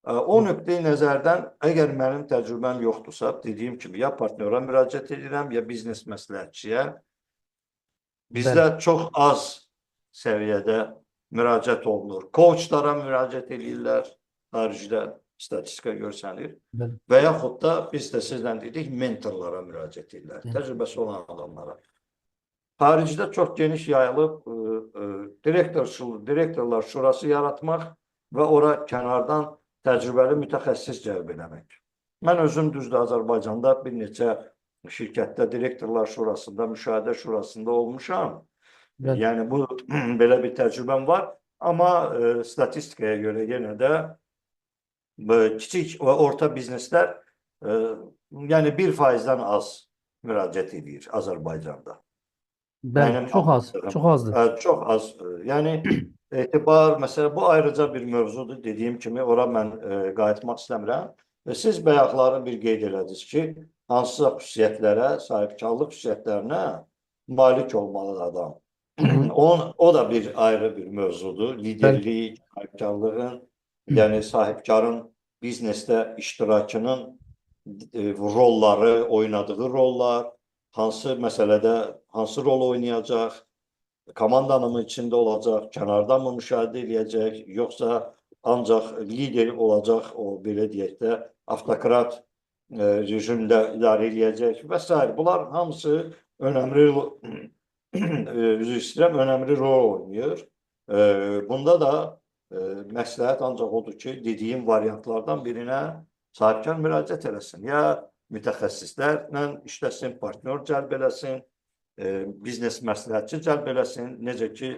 O nöqteyi nəzərdən, əgər mənim təcrübəm yoxdursa, dediyim kimi, ya partnora müraciət edirəm, ya biznes məsləhətçiyə. Bizdə çox az səviyyədə müraciət olunur. Coachlara müraciət edirlər, xaricdə statistika görsənir. Və yaxud da biz də sizlə dedik, mentorlara müraciət edirlər, təcrübəsi olan adamlara. Xaricdə çox geniş yayılıb direktorlar şurası yaratmaq və ora kənardan təcrübəli mütəxəssis cəlb eləmək. Mən özüm düzdür Azərbaycanda bir neçə şirkətdə direktorlar şurasında, müşahidə şurasında olmuşam. Yəni, bu belə bir təcrübəm var. Amma statistikaya görə yenə də kiçik və orta bizneslər yəni 1%-dən az müraciət edir Azərbaycanda. Bəli, çox az, çox azdır. Çox az. Yəni, etibar, məsələn, bu ayrıca bir mövzudur. Dediyim kimi, ora mən qayıtmaq istəmirəm. Siz bayaqları bir qeyd elədiniz ki, hansısa xüsusiyyətlərə, sahibkarlıq xüsusiyyətlərinə malik olmalı adam. O da bir ayrı bir mövzudur. Liderlik, sahibkarlığın, yəni sahibkarın biznesdə iştirakının rolları, oynadığı rollar, hansı məsələdə hansı rol oynayacaq, komandanın mı içində olacaq, kənardan mı müşahidə edəcək, yoxsa ancaq lider olacaq, o belə deyək də avtokrat rejimdə idarə edəcək və s. Bunlar hamısı önəmli üzr istəyirəm, önəmli rol oynayır. Bunda da məsləhət ancaq odur ki, dediyim variantlardan birinə sahibkar müraciət eləsin. Ya mütəxəssislərlə işləsin, partnyor cəlb eləsin, biznes məsləhətçi cəlb eləsin. Necə ki,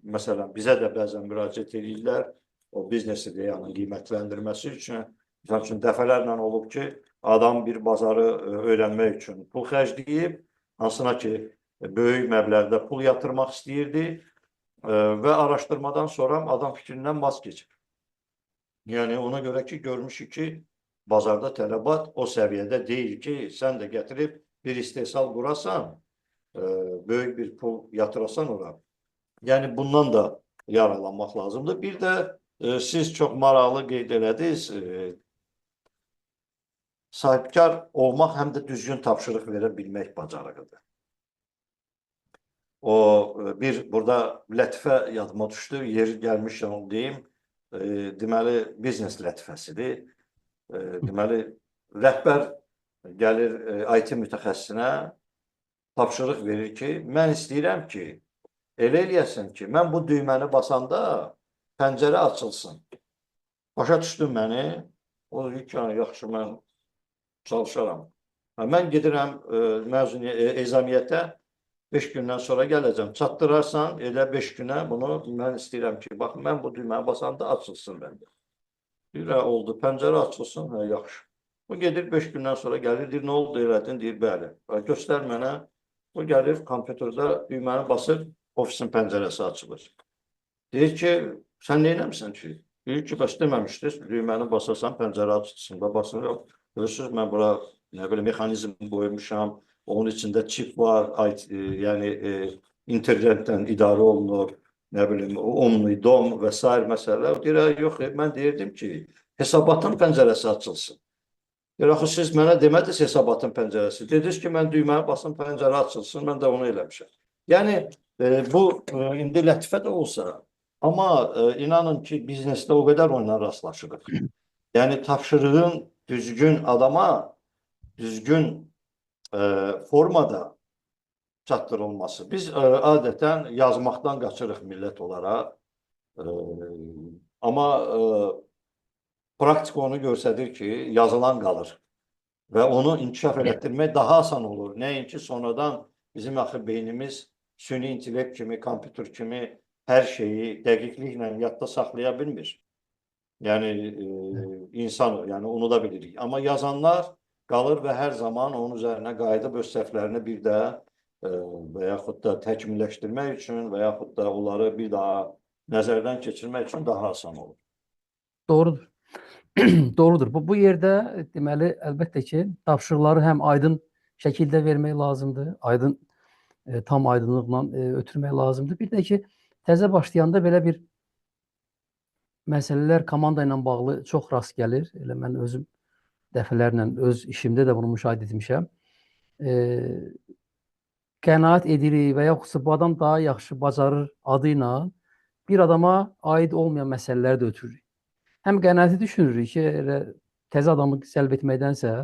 məsələn, bizə də bəzən müraciət edirlər, o biznesi də yəni qiymətləndirməsi üçün. Məsəl üçün, dəfələrlə olub ki, adam bir bazarı öyrənmək üçün pul xərcləyib, hansına ki, böyük məbləğdə pul yatırmaq istəyirdi və araşdırmadan sonra adam fikrindən vaz keçir. Yəni, ona görə ki, görmüşük ki, bazarda tələbat o səviyyədə deyil ki, sən də gətirib bir istehsal qurasan, böyük bir pul yatırasan ora. Yəni, bundan da yaralanmaq lazımdır. Bir də siz çox maraqlı qeyd elədiniz, sahibkar olmaq həm də düzgün tapşırıq verə bilmək bacarığıdır. O, burada lətifə yadıma düşdü, yeri gəlmişəm onu deyim, deməli, biznes lətifəsidir. Deməli, rəhbər gəlir IT mütəxəssisinə, tapşırıq verir ki, mən istəyirəm ki, elə eləyəsin ki, mən bu düyməni basanda pəncərə açılsın. Başa düşdün məni? O deyir ki, yaxşı, mən çalışaram. Mən gedirəm ezamiyyətə, 5 gündən sonra gələcəm. Çatdırarsan, elə 5 günə bunu mən istəyirəm ki, bax, mən bu düyməni basanda açılsın məndə. Deyir, oldu, pəncərə açılsın, yaxşı. O gedir 5 gündən sonra gəlir, deyir, nə oldu, elədin, deyir, bəli. Göstər mənə, o gəlir, kompüterdə düyməni basır, ofisin pəncərəsi açılır. Deyir ki, sən nə eləmişsən ki? Deyir ki, bəs deməmişdir, düyməni basarsan, pəncərə açılsın da basın. Görürsünüz, mən bura, nə belə, mexanizm qoymuşam, onun içində çip var, yəni internetdən idarə olunur, nə bilim, Omnidom və s. məsələlər. Deyir, yox, mən deyirdim ki, hesabatın pəncərəsi açılsın. Deyir, axı, siz mənə demədiniz hesabatın pəncərəsi. Dediniz ki, mən düyməni basın, pəncərə açılsın, mən də onu eləmişəm. Yəni, bu, indi lətifə də olsa, amma inanın ki, biznesdə o qədər onunla rastlaşırıq. Yəni, tapşırığın düzgün adama, düzgün formada çatdırılması. Biz adətən yazmaqdan qaçırıq millət olaraq. Amma praktika onu göstərir ki, yazılan qalır. Və onu inkişaf elətdirmək daha asan olur. Nəinki sonradan bizim axı beynimiz süni intellekt kimi, kompüter kimi hər şeyi dəqiqliklə yadda saxlaya bilmir. Yəni, insan, yəni unuda bilirik. Amma yazanlar qalır və hər zaman onun üzərinə qayıdıb öz səhvlərini bir də və yaxud da təkmilləşdirmək üçün və yaxud da onları bir daha nəzərdən keçirmək üçün daha asan olur. Doğrudur. Doğrudur. Bu yerdə deməli, əlbəttə ki, tapşırıqları həm aydın şəkildə vermək lazımdır, tam aydınlıqla ötürmək lazımdır. Bir də ki, təzə başlayanda belə bir məsələlər komanda ilə bağlı çox rast gəlir. Elə mən özüm dəfələrlə öz işimdə də bunu müşahidə etmişəm. Qənaət edirik və yaxudsa bu adam daha yaxşı bacarır adı ilə bir adama aid olmayan məsələləri də ötürürük. Həm qənaəti düşünürük ki, elə təzə adamı cəlb etməkdənsə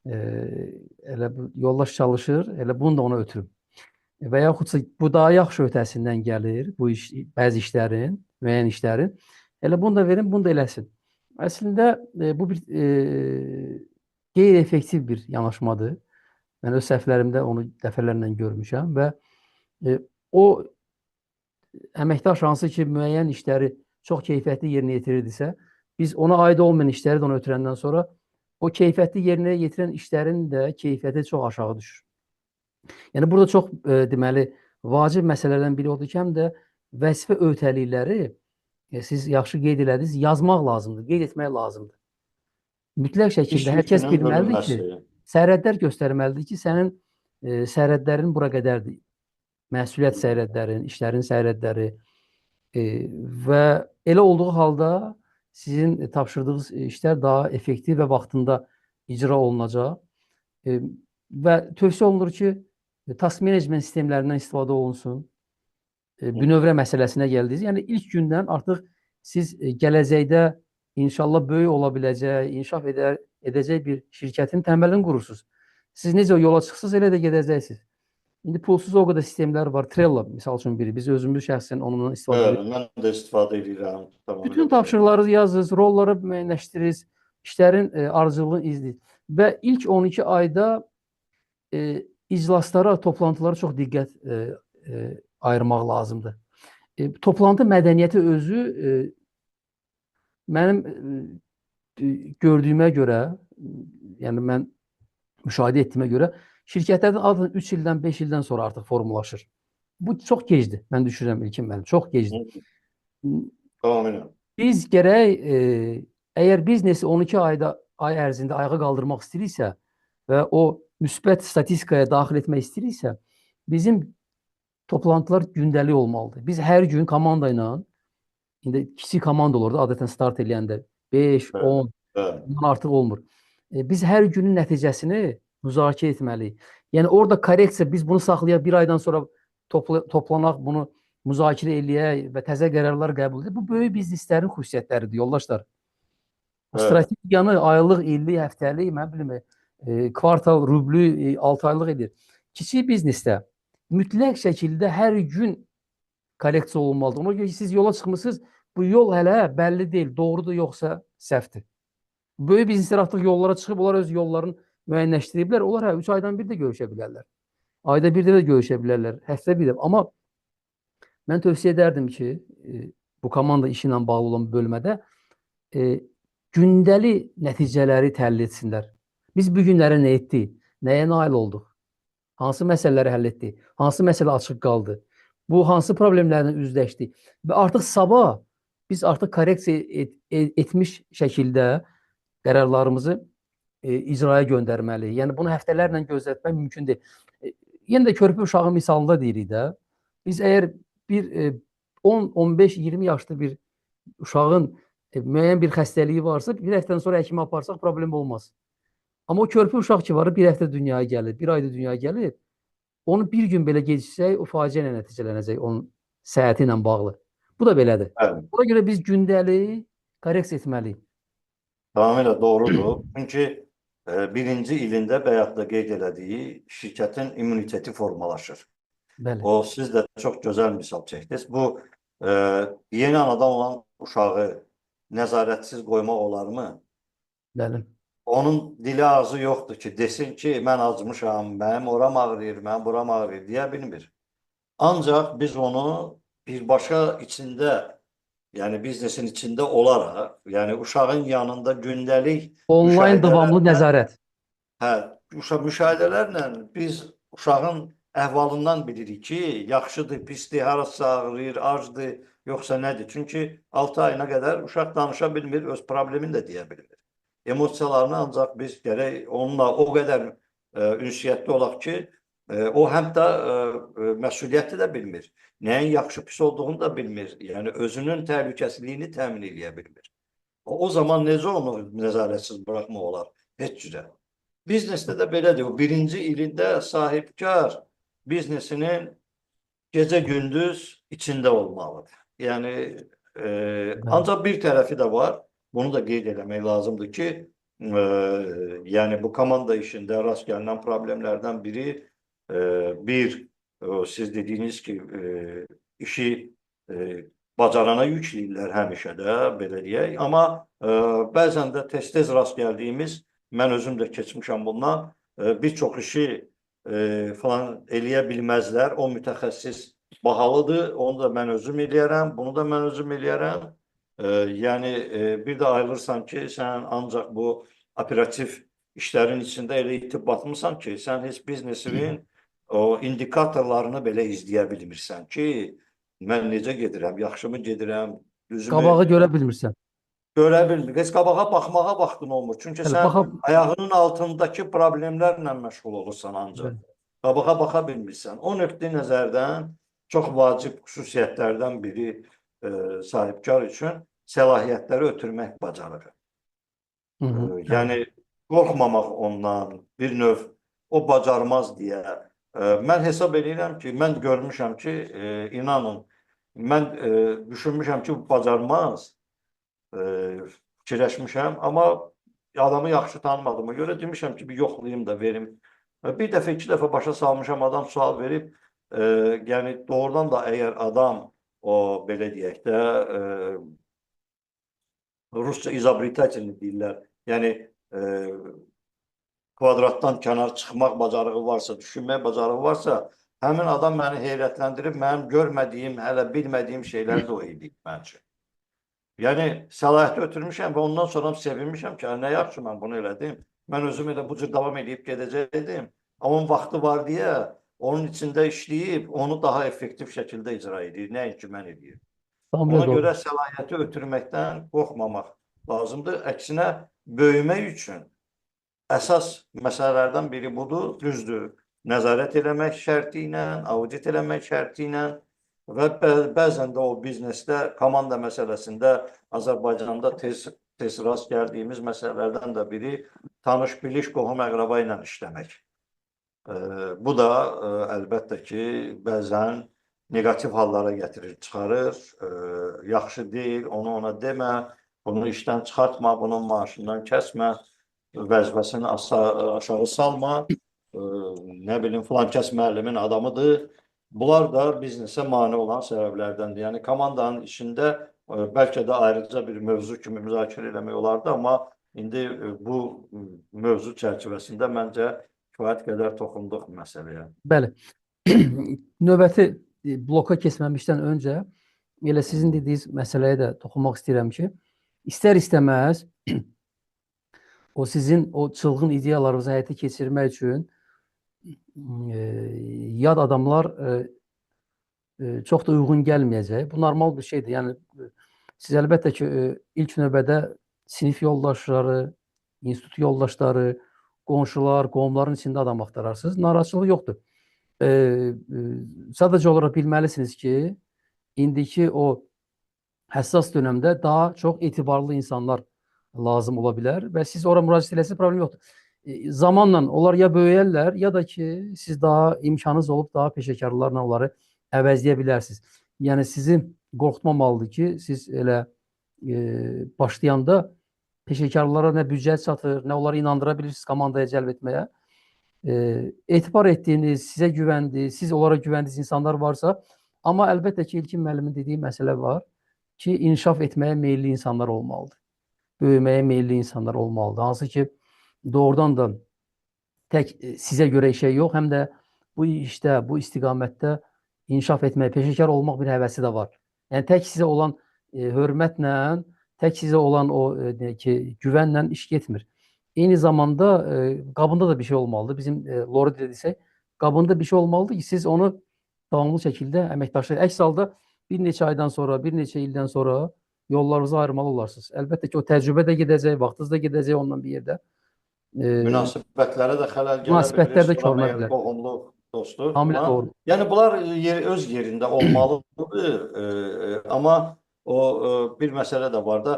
elə yoldaş çalışır, elə bunu da ona ötürüm. Və yaxudsa bu daha yaxşı ötəsindən gəlir bu iş, bəzi işlərin, müəyyən işlərin. Elə bunu da verin, bunu da eləsin. Əslində bu bir qeyri-effektiv bir yanaşmadır. Mən öz səhvlərimdə onu dəfələrlə görmüşəm və o əməkdaş hansı ki, müəyyən işləri çox keyfiyyətli yerinə yetirirdisə, biz ona aid olmayan işləri də ona ötürəndən sonra o keyfiyyətli yerinə yetirən işlərin də keyfiyyəti çox aşağı düşür. Yəni, burada çox deməli, vacib məsələlərdən biri odur ki, həm də vəzifə öhdəlikləri siz yaxşı qeyd elədiniz, yazmaq lazımdır, qeyd etmək lazımdır. Mütləq şəkildə hər kəs bilməlidir ki, sərhədlər göstərməlidir ki, sənin sərhədlərin bura qədərdir. Məsuliyyət sərhədlərin, işlərin sərhədləri və elə olduğu halda sizin tapşırdığınız işlər daha effektiv və vaxtında icra olunacaq. Və tövsiyə olunur ki, task management sistemlərindən istifadə olunsun. Bünövrə məsələsinə gəldiniz. Yəni ilk gündən artıq siz gələcəkdə inşallah böyük ola biləcək, inkişaf edəcək bir şirkətin təməlini qurursunuz. Siz necə yola çıxsınız, elə də gedəcəksiniz. İndi pulsuz o qədər sistemlər var. Trello misal üçün biri. Biz özümüz şəxsən ondan istifadə edirik. Bəli, mən də istifadə edirəm. Tamamilə Bütün doğru. tapşırıqları yazırsınız, rolları müəyyənləşdirirsiniz, işlərin ardıcıllığını izləyirsiniz. Və ilk 12 ayda iclaslara, toplantılara çox diqqət ayırmaq lazımdır. Toplantı mədəniyyəti özü mənim gördüyümə görə, yəni mən müşahidə etdiyimə görə şirkətlərdən adətən 3 ildən, 5 ildən sonra artıq formalaşır. Bu çox gecdir. Mən düşünürəm İlkin müəllim, çox gecdir. Tamamilə. Biz gərək əgər biznesi 12 ay ərzində ayağa qaldırmaq istəyiriksə və o müsbət statistikaya daxil etmək istəyiriksə, bizim toplantılar gündəlik olmalıdır. Biz hər gün komanda ilə, indi kiçik komanda olur da adətən start eləyəndə 5, 10, bundan artıq olmur. Biz hər günün nəticəsini müzakirə etməliyik. Yəni orada korreksiya, biz bunu saxlayaq, bir aydan sonra toplanaq, bunu müzakirə eləyək və təzə qərarlar qəbul edək. Bu böyük bizneslərin xüsusiyyətləridir, yoldaşlar. Strategiyanı aylıq, illik, həftəlik, mən bilmirəm, kvartal, rublu, 6 aylıq edir. Kiçik biznesdə mütləq şəkildə hər gün korreksiya olunmalıdır. Ona görə ki, siz yola çıxmısınız, bu yol hələ bəlli deyil, doğrudur yoxsa səhvdir. Böyük bizneslər artıq yollara çıxıb, onlar öz yollarını müəyyənləşdiriblər. Onlar 3 aydan bir də görüşə bilərlər. Ayda bir də görüşə bilərlər, həftə bir də. Amma mən tövsiyə edərdim ki, bu komanda işi ilə bağlı olan bölmədə gündəlik nəticələri təhlil etsinlər. Biz bu günlərə nə etdik? Nəyə nail olduq? Hansı məsələləri həll etdik? Hansı məsələ açıq qaldı? Bu hansı problemlərlə üzləşdik? Və artıq sabah biz artıq korreksiya etmiş şəkildə qərarlarımızı icraya göndərməliyik. Yəni bunu həftələrlə gözlətmək mümkün deyil. Yenə də körpü uşağı misalında deyirik də. Biz əgər bir 10, 15, 20 yaşlı bir uşağın müəyyən bir xəstəliyi varsa, bir həftədən sonra həkimə aparsaq problem olmaz. Amma o körpü uşaq ki var, bir həftə dünyaya gəlir, bir ayda dünyaya gəlir, onu bir gün belə geciksək, o faciə ilə nəticələnəcək onun səhhəti ilə bağlı. Bu da belədir. Buna görə biz gündəlik korreksiya etməliyik. Tamamilə doğrudur. Çünki birinci ilində bayaq da qeyd elədiyi şirkətin immuniteti formalaşır. Bəli. O, siz də çox gözəl misal çəkdiniz. Bu, yeni anadan olan uşağı nəzarətsiz qoymaq olarmı? Bəli. Onun dili ağzı yoxdur ki, desin ki, mən acmışam, mənim oram ağrıyır, mənim buram ağrıyır, deyə bilmir. Ancaq biz onu birbaşa içində, yəni biznesin içində olaraq, yəni uşağın yanında gündəlik onlayn davamlı nəzarət. Hə, müşahidələrlə biz uşağın əhvalından bilirik ki, yaxşıdır, pisdir, harası ağrıyır, acdır, yoxsa nədir? Çünki 6 ayına qədər uşaq danışa bilmir, öz problemini də deyə bilmir. Emosiyalarını ancaq biz gərək onunla o qədər ünsiyyətli olaq ki, o həm də məsuliyyəti də bilmir. Nəyin yaxşı, pis olduğunu da bilmir. Yəni, özünün təhlükəsizliyini təmin edə bilmir. O zaman necə onu nəzarətsiz bıraxmaq olar? Heç cürə. Biznesdə də belədir. O birinci ilində sahibkar biznesinin gecə-gündüz içində olmalıdır. Yəni, ancaq bir tərəfi də var. Bunu da qeyd eləmək lazımdır ki, yəni bu komanda işində rast gəlinən problemlərdən biri siz dediyiniz ki, işi bacarana yükləyirlər həmişə də, belə deyək. Amma bəzən də tez-tez rast gəldiyimiz, mən özüm də keçmişəm bundan, bir çox işi falan eləyə bilməzlər. O mütəxəssis bahalıdır, onu da mən özüm eləyərəm, bunu da mən özüm eləyərəm. Yəni, bir də ayılırsan ki, sən ancaq bu operativ işlərin içində elə itib batmısan ki, sən heç biznesinin o indikatorlarını belə izləyə bilmirsən ki, mən necə gedirəm, yaxşı mı gedirəm, düzümü... Qabağı görə bilmirsən. Görə bilmir. Heç qabağa baxmağa vaxtın olmur. Çünki sən ayağının altındakı problemlərlə məşğul olursan ancaq. Qabağa baxa bilmirsən. O nöqteyi nəzərdən çox vacib xüsusiyyətlərdən biri sahibkar üçün səlahiyyətləri ötürmək bacarığı. Yəni, qorxmamaq ondan bir növ o bacarmaz deyə. Mən hesab edirəm ki, mən görmüşəm ki, inanın, mən düşünmüşəm ki, bu bacarmaz, fikirləşmişəm, amma adamı yaxşı tanımadığıma görə demişəm ki, bir yoxlayım da verim. Bir dəfə, iki dəfə başa salmışam, adam sual verib, yəni doğrudan da əgər adam o belə deyək də, Rusca izobretательный deyirlər. Yəni kvadratdan kənar çıxmaq bacarığı varsa, düşünmək bacarığı varsa, həmin adam məni heyrətləndirib, mənim görmədiyim, hələ bilmədiyim şeyləri də o eləyib mənim üçün. Yəni səlahiyyəti ötürmüşəm və ondan sonra sevinmişəm ki, nə yaxşı mən bunu elədim. Mən özüm elə bu cür davam edib gedəcəkdim. Amma onun vaxtı var deyə onun içində işləyib, onu daha effektiv şəkildə icra edir, nəinki mən edir. Tamamilə Ona doğru. görə səlahiyyəti ötürməkdən qorxmamaq lazımdır. Əksinə, böyümək üçün əsas məsələlərdən biri budur, düzdür. Nəzarət eləmək şərti ilə, audit eləmək şərti ilə və bəzən də o biznesdə, komanda məsələsində Azərbaycanda tez rast gəldiyimiz məsələlərdən də biri tanış, biliş, qohum, əqraba ilə işləmək. Bu da əlbəttə ki, bəzən negativ hallara gətirir, çıxarır, yaxşı deyil, onu ona demə, bunu işdən çıxartma, bunun maaşından kəsmə, vəzifəsini aşağı salma, nə bilim, filan kəs müəllimin adamıdır. Bunlar da biznesə mane olan səbəblərdəndir. Yəni, komandanın işində bəlkə də ayrıca bir mövzu kimi müzakirə eləmək olardı, amma indi bu mövzu çərçivəsində məncə kifayət qədər toxunduq məsələyə. Bəli. Növbəti bloka keçməmişdən öncə elə sizin dediyiniz məsələyə də toxunmaq istəyirəm ki, istər-istəməz o sizin o çılğın ideyalarınızı həyata keçirmək üçün yad adamlar çox da uyğun gəlməyəcək. Bu normal bir şeydir. Yəni siz əlbəttə ki, ilk növbədə sinif yoldaşları, institut yoldaşları, qonşular, qohumların içində adam axtararsınız. Narahatçılıq yoxdur. Sadəcə olaraq bilməlisiniz ki, indiki o həssas dönəmdə daha çox etibarlı insanlar lazım ola bilər və siz ora müraciət eləsiniz, problem yoxdur. Zamanla onlar ya böyüyərlər, ya da ki, siz daha imkanınız olub daha peşəkarlarla onları əvəzləyə bilərsiniz. Yəni sizi qorxutmamalıdır ki, siz elə başlayanda peşəkarlara nə büdcə çatır, nə onları inandıra bilirsiniz komandaya cəlb etməyə. Etibar etdiyiniz, sizə güvəndiyi, siz onlara güvəndiyiniz insanlar varsa, amma əlbəttə ki, İlkin müəllimin dediyi məsələ var ki, inkişaf etməyə meyilli insanlar olmalıdır. Böyüməyə meyilli insanlar olmalıdır. Hansı ki, doğrudan da tək sizə görə şey yox, həm də bu işdə, bu istiqamətdə inkişaf etməyə, peşəkar olmaq bir həvəsi də var. Yəni tək sizə olan hörmətlə, tək sizə olan o güvənlə iş getmir. Eyni zamanda qabında da bir şey olmalıdır. Bizim Lori desək, qabında bir şey olmalıdır ki, siz onu davamlı şəkildə əməkdaşlar. Əks halda bir neçə aydan sonra, bir neçə ildən sonra yollarınızı ayırmalı olarsınız. Əlbəttə ki, o təcrübə də gedəcək, vaxtınız da gedəcək ondan bir yerdə. Münasibətlərə də xələl gələ bilir. Münasibətlər də korlana bilər. Qohumluq, dostluq. Tamamilə doğru. Yəni, bunlar öz yerində olmalıdır. Amma bir məsələ də var da,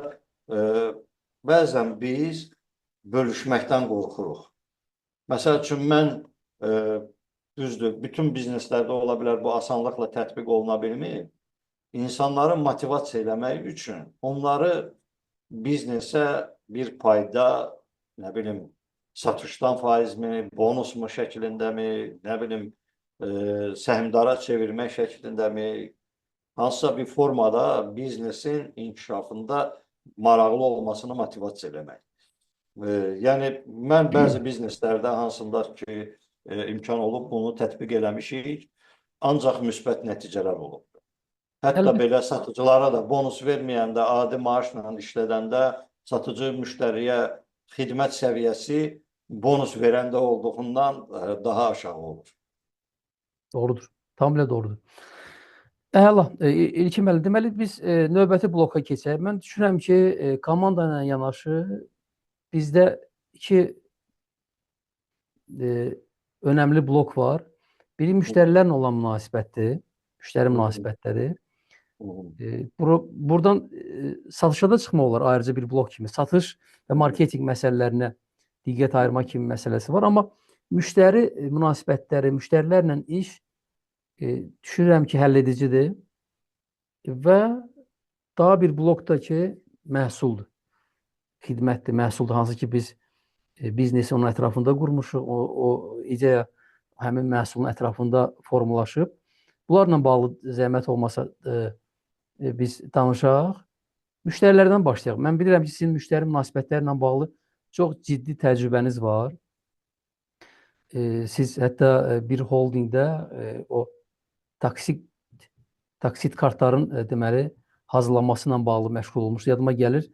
bəzən biz bölüşməkdən qorxuruq. Məsəl üçün, mən düzdür, bütün bizneslərdə ola bilər, bu asanlıqla tətbiq oluna bilmir. İnsanları motivasiya eləmək üçün onları biznesə bir payda, nə bilim, satışdan faizmi, bonusmu şəklindəmi, nə bilim, səhmdara çevirmək şəklindəmi, hansısa bir formada biznesin inkişafında maraqlı olmasını motivasiya eləmək. Yəni, mən bəzi bizneslərdə hansında ki, imkan olub bunu tətbiq eləmişik, ancaq müsbət nəticələr olub. Hətta belə satıcılara da bonus verməyəndə, adi maaşla işlədəndə satıcı müştəriyə xidmət səviyyəsi bonus verəndə olduğundan daha aşağı olur. Doğrudur. Tamamilə doğrudur. Əla. İlkin müəllim, deməli biz növbəti bloka keçək. Mən düşünürəm ki, komanda ilə yanaşı bizdə iki önəmli blok var. Biri müştərilərlə olan münasibətdir. Müştəri münasibətləri. Buradan satışa da çıxmaq olar ayrıca bir blok kimi. Satış və marketinq məsələlərinə diqqət ayırma kimi məsələsi var. Amma müştəri münasibətləri, müştərilərlə iş düşünürəm ki, həlledicidir və daha bir blokda ki, məhsuldur, xidmətdir, məhsuldur. Hansı ki, biz biznesi onun ətrafında qurmuşuq, o ideya həmin məhsulun ətrafında formalaşıb. Bunlarla bağlı zəhmət olmasa biz danışaq. Müştərilərdən başlayaq. Mən bilirəm ki, sizin müştəri münasibətləri ilə bağlı çox ciddi təcrübəniz var. Siz hətta bir holdingdə o taksit kartların deməli hazırlanması ilə bağlı məşğul olmuşdunuz. Yadıma gəlir.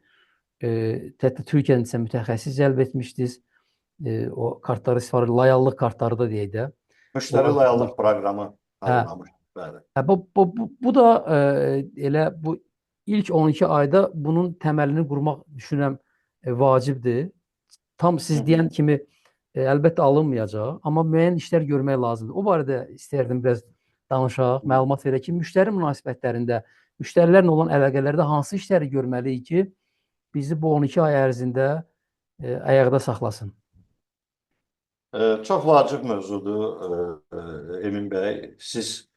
Hətta Türkiyədən isə mütəxəssis cəlb etmişdiniz. O kartları istifadə, layallıq kartları da deyək də. Müştəri layallıq proqramı hazırlamış. Bəli. Bu da elə bu ilk 12 ayda bunun təməlini qurmaq düşünürəm vacibdir. Tam siz deyən kimi əlbəttə alınmayacaq, amma müəyyən işlər görmək lazımdır. O barədə istərdim biraz danışaq, məlumat verək ki, müştəri münasibətlərində, müştərilərlə olan əlaqələrdə hansı işləri görməliyik ki, bizi bu 12 ay ərzində ayaqda saxlasın. Çox vacib mövzudur Emin bəy. Siz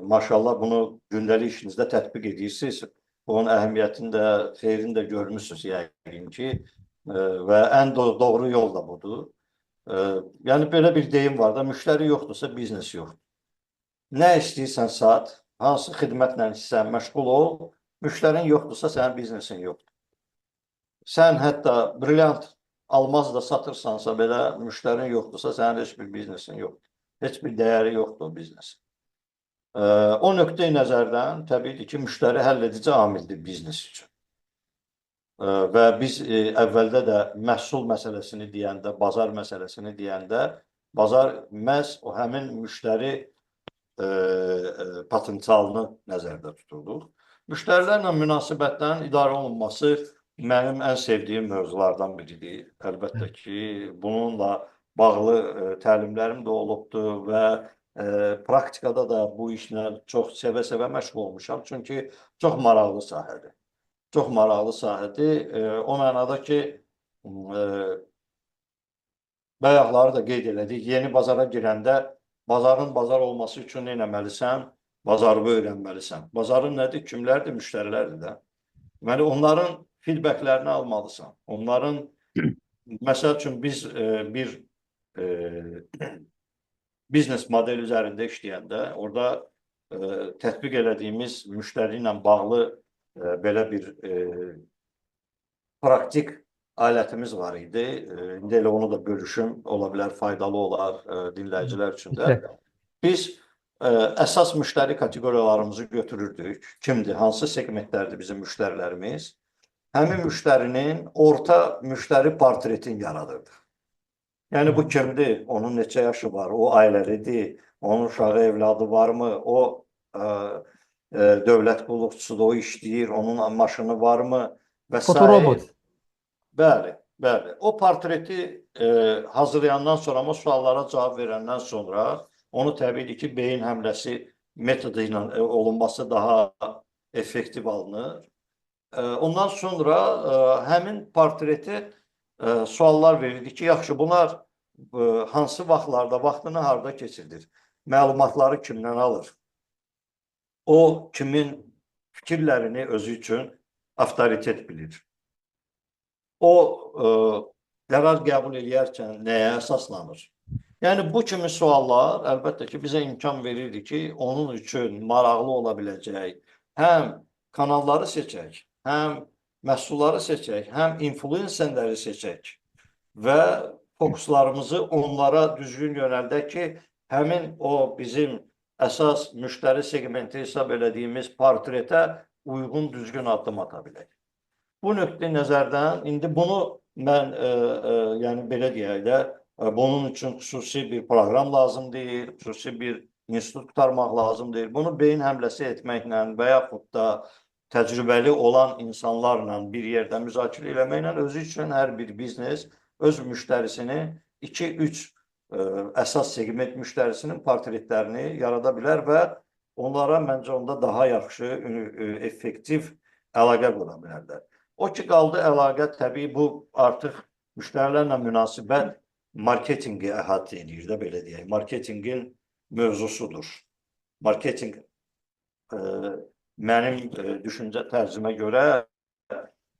maşallah bunu gündəlik işinizdə tətbiq edirsiniz. Onun əhəmiyyətini də, xeyrini də görmüsünüz yəqin ki. Və ən doğru yol da budur. Yəni belə bir deyim var da, müştəri yoxdursa biznes yoxdur. Nə istəyirsən sat, hansı xidmətlə istəyirsən məşğul ol, müştərin yoxdursa sənin biznesin yoxdur. Sən hətta brilyant almaz da satırsansa belə, müştərin yoxdursa sənin heç bir biznesin yoxdur. Heç bir dəyəri yoxdur o biznesin. O nöqteyi nəzərdən təbii ki, müştəri həlledici amildir biznes üçün. Və biz əvvəldə də məhsul məsələsini deyəndə, bazar məsələsini deyəndə, bazar məhz o həmin müştəri potensialını nəzərdə tuturduq. Müştərilərlə münasibətlərin idarə olunması mənim ən sevdiyim mövzulardan biridir. Əlbəttə ki, bununla bağlı təlimlərim də olubdur və praktikada da bu işlə çox sevə-sevə məşğul olmuşam. Çünki çox maraqlı sahədir. Çox maraqlı sahədir. O mənada ki, bayaqları da qeyd elədik, yeni bazara girəndə bazarın bazar olması üçün nə etməlisən? Bazarı öyrənməlisən. Bazarın nədir? Kimlərdir? Müştərilərdir də. Deməli, onların feedbacklərini almalısan. Onların, məsəl üçün biz bir biznes model üzərində işləyəndə, orada tətbiq elədiyimiz müştəri ilə bağlı belə bir praktik alətimiz var idi. İndi elə onu da bölüşüm, ola bilər faydalı olar dinləyicilər üçün də. Biz əsas müştəri kateqoriyalarımızı götürürdük. Kimdir? Hansı segmentlərdir bizim müştərilərimiz? Həmin müştərinin orta müştəri portretini yaradırdıq. Yəni bu kimdir? Onun neçə yaşı var? O ailəlidir? Onun uşağı evladı varmı? O dövlət qulluqçusudur, o işləyir, onun maşını varmı? Və s. Fotorobot. Bəli, bəli. O portreti hazırlayandan sonra, o suallara cavab verəndən sonra onu təbii ki, beyin həmləsi metodu ilə olunması daha effektiv alınır. Ondan sonra həmin portreti suallar verirdi ki, yaxşı, bunlar hansı vaxtlarda, vaxtını harda keçirdir? Məlumatları kimdən alır? O, kimin fikirlərini özü üçün avtoritet bilir? O, qərar qəbul edərkən nəyə əsaslanır? Yəni, bu kimi suallar əlbəttə ki, bizə imkan verirdi ki, onun üçün maraqlı ola biləcək, həm kanalları seçək, həm məhsulları seçək, həm influencerləri seçək və fokuslarımızı onlara düzgün yönəldək ki, həmin o bizim əsas müştəri segmenti hesab elədiyimiz portretə uyğun düzgün addım ata bilək. Bu nöqteyi nəzərdən indi bunu mən, yəni belə deyək də, bunun üçün xüsusi bir proqram lazım deyil, xüsusi bir institut qutarmaq lazım deyil. Bunu beyin həmləsi etməklə və yaxud da təcrübəli olan insanlarla bir yerdə müzakirə eləməklə özü üçün hər bir biznes öz müştərisini 2-3 əsas segment müştərisinin portretlərini yarada bilər və onlara məncə onda daha yaxşı, effektiv əlaqə qura bilərlər. O ki, qaldı əlaqə, təbii bu artıq müştərilərlə münasibət marketinqi əhatə edir də, belə deyək. Marketinqin mövzusudur. Marketinq mənim düşüncə tərzimə görə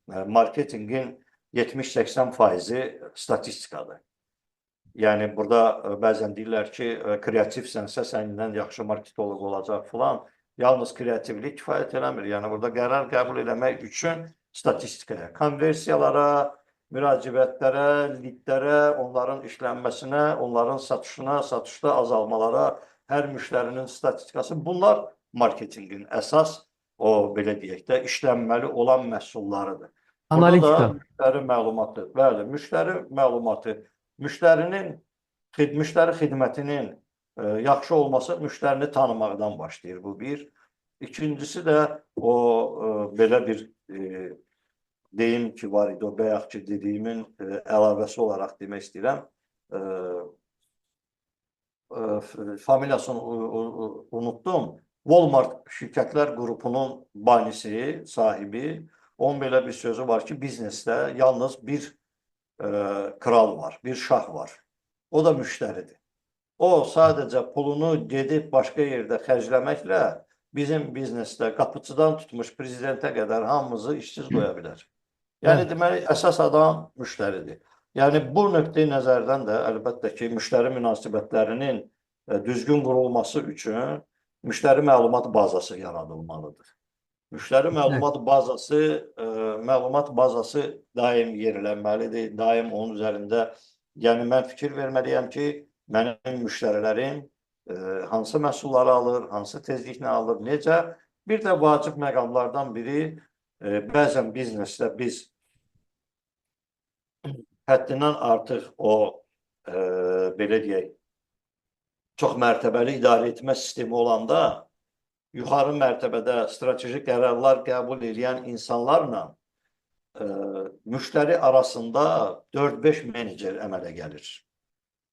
marketinqin 70-80% statistikadır. Yəni burada bəzən deyirlər ki, kreativsənsə səndən yaxşı marketoloq olacaq filan. Yalnız kreativlik kifayət eləmir. Yəni burada qərar qəbul eləmək üçün statistikaya, konversiyalara, müraciətlərə, lidlərə, onların işlənməsinə, onların satışına, satışda azalmalara, hər müştərinin statistikası, bunlar marketinqin əsas belə deyək də, işlənməli olan məhsullarıdır. Burada da Analitika. müştəri məlumatı, bəli, müştəri məlumatı, müştəri xidmətinin yaxşı olması müştərini tanımaqdan başlayır, bu bir. İkincisi də o belə bir deyim ki var idi, o bayaq ki dediyimin əlavəsi olaraq demək istəyirəm. Familiyasını unuttum. Walmart şirkətlər qrupunun banisi, sahibi, onun belə bir sözü var ki, biznesdə yalnız bir kral var, bir şah var. O da müştəridir. O sadəcə pulunu gedib başqa yerdə xərcləməklə bizim biznesdə qapıcıdan tutmuş prezidentə qədər hamımızı işsiz qoya bilər. Yəni deməli, əsas adam müştəridir. Yəni bu nöqteyi nəzərdən də əlbəttə ki, müştəri münasibətlərinin düzgün qurulması üçün müştəri məlumat bazası yaradılmalıdır. Müştəri məlumat bazası daim yerlənməlidir, daim onun üzərində. Yəni mən fikir verməliyəm ki, mənim müştərilərim hansı məhsulları alır, hansı tezliklə alır, necə? Bir də vacib məqamlardan biri, bəzən biznesdə biz həddindən artıq o, belə deyək, çox mərtəbəli idarə etmə sistemi olanda, yuxarı mərtəbədə strateji qərarlar qəbul edən insanlarla müştəri arasında 4-5 menecer əmələ gəlir.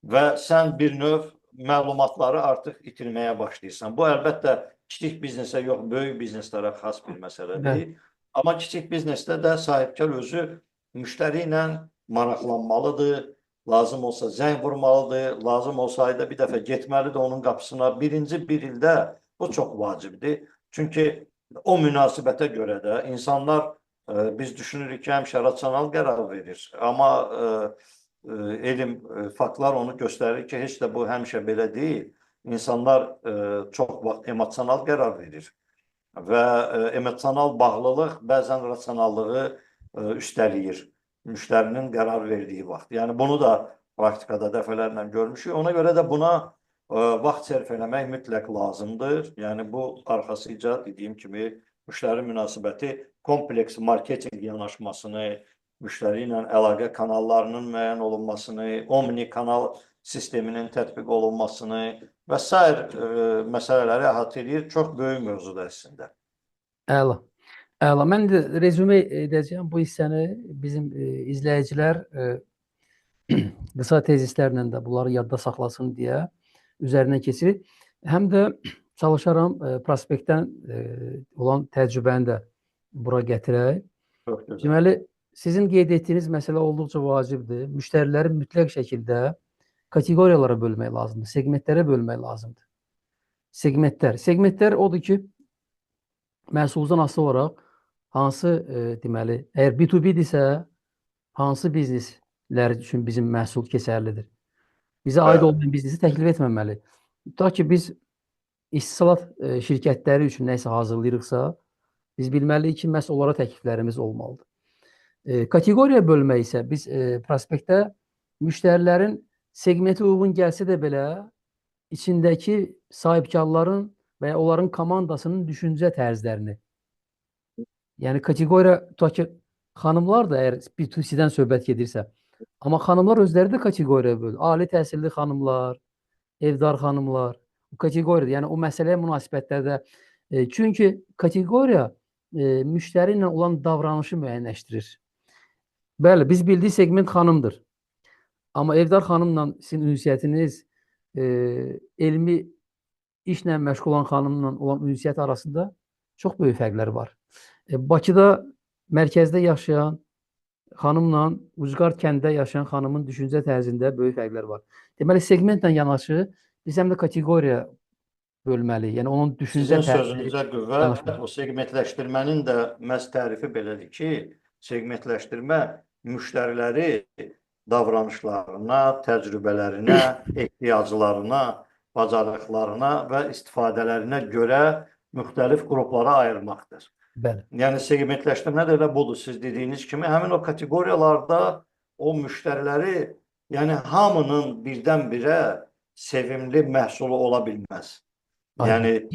Və sən bir növ məlumatları artıq itirməyə başlayırsan. Bu, əlbəttə, kiçik biznesə yox, böyük bizneslərə xas bir məsələdir. Amma kiçik biznesdə də sahibkar özü müştəri ilə maraqlanmalıdır, lazım olsa zəng vurmalıdır, lazım olsaydı bir dəfə getməlidir onun qapısına. Birinci bir ildə bu çox vacibdir. Çünki o münasibətə görə də insanlar, biz düşünürük ki, həmişə rasional qərar verir. Amma elm, faktlar onu göstərir ki, heç də bu həmişə belə deyil. İnsanlar çox vaxt emosional qərar verir. Və emosional bağlılıq bəzən rasionallığı üstələyir müştərinin qərar verdiyi vaxt. Yəni bunu da praktikada dəfələrlə görmüşük. Ona görə də buna vaxt sərf eləmək mütləq lazımdır. Yəni bu arxasıca dediyim kimi müştəri münasibəti kompleks marketinq yanaşmasını, müştəri ilə əlaqə kanallarının müəyyən olunmasını, omni kanal sisteminin tətbiq olunmasını və sair məsələləri əhatə edir. Çox böyük mövzudur əslində. Əla. Əla. Mən də rezümə edəcəyəm bu hissəni. Bizim izləyicilər qısa tezislərlə də bunları yadda saxlasın deyə üzərindən keçirik. Həm də çalışaram prospektdən olan təcrübəni də bura gətirək. Deməli, sizin qeyd etdiyiniz məsələ olduqca vacibdir. Müştəriləri mütləq şəkildə kateqoriyalara bölmək lazımdır, segmentlərə bölmək lazımdır. Segmentlər odur ki, məhsuldan asılı olaraq hansı, deməli, əgər B2B-dirsə, hansı bizneslər üçün bizim məhsul keçərlidir? Bizə aid olmayan biznesi təklif etməməli. Tutaq ki, biz istihsalat şirkətləri üçün nəsə hazırlayırıqsa, biz bilməliyik ki, məhz onlara təkliflərimiz olmalıdır. Kateqoriya bölmək isə biz prospektdə müştərilərin segmenti uyğun gəlsə də belə içindəki sahibkarların və ya onların komandasının düşüncə tərzlərini, yəni kateqoriya, tutaq ki, xanımlar da əgər B2C-dən söhbət gedirsə, amma xanımlar özləri də kateqoriyaya bölür. Ali təhsilli xanımlar, evdar xanımlar, bu kateqoriyadır. Yəni o məsələyə münasibətlərdə, çünki kateqoriya müştəri ilə olan davranışı müəyyənləşdirir. Bəli, biz bildik segment xanımdır. Amma evdar xanımla sizin ünsiyyətiniz elmi işlə məşğul olan xanımla olan ünsiyyət arasında çox böyük fərqlər var. Bakıda mərkəzdə yaşayan xanımla ucqar kənddə yaşayan xanımın düşüncə tərzində böyük fərqlər var. Deməli, segmentlə yanaşı biz həm də kateqoriya bölməliyik. Yəni onun düşüncə Sizin tərzi sözünüzə qüvvət, yanaşma. o segmentləşdirmənin də məhz tərifi belədir ki, segmentləşdirmə müştəriləri davranışlarına, təcrübələrinə, ehtiyaclarına, bacarıqlarına və istifadələrinə görə müxtəlif qruplara ayırmaqdır. Bəli. Yəni segmentləşdirmə də elə budur. Siz dediyiniz kimi həmin o kateqoriyalarda o müştəriləri, yəni hamının birdən-birə sevimli məhsulu ola bilməz. Aydın.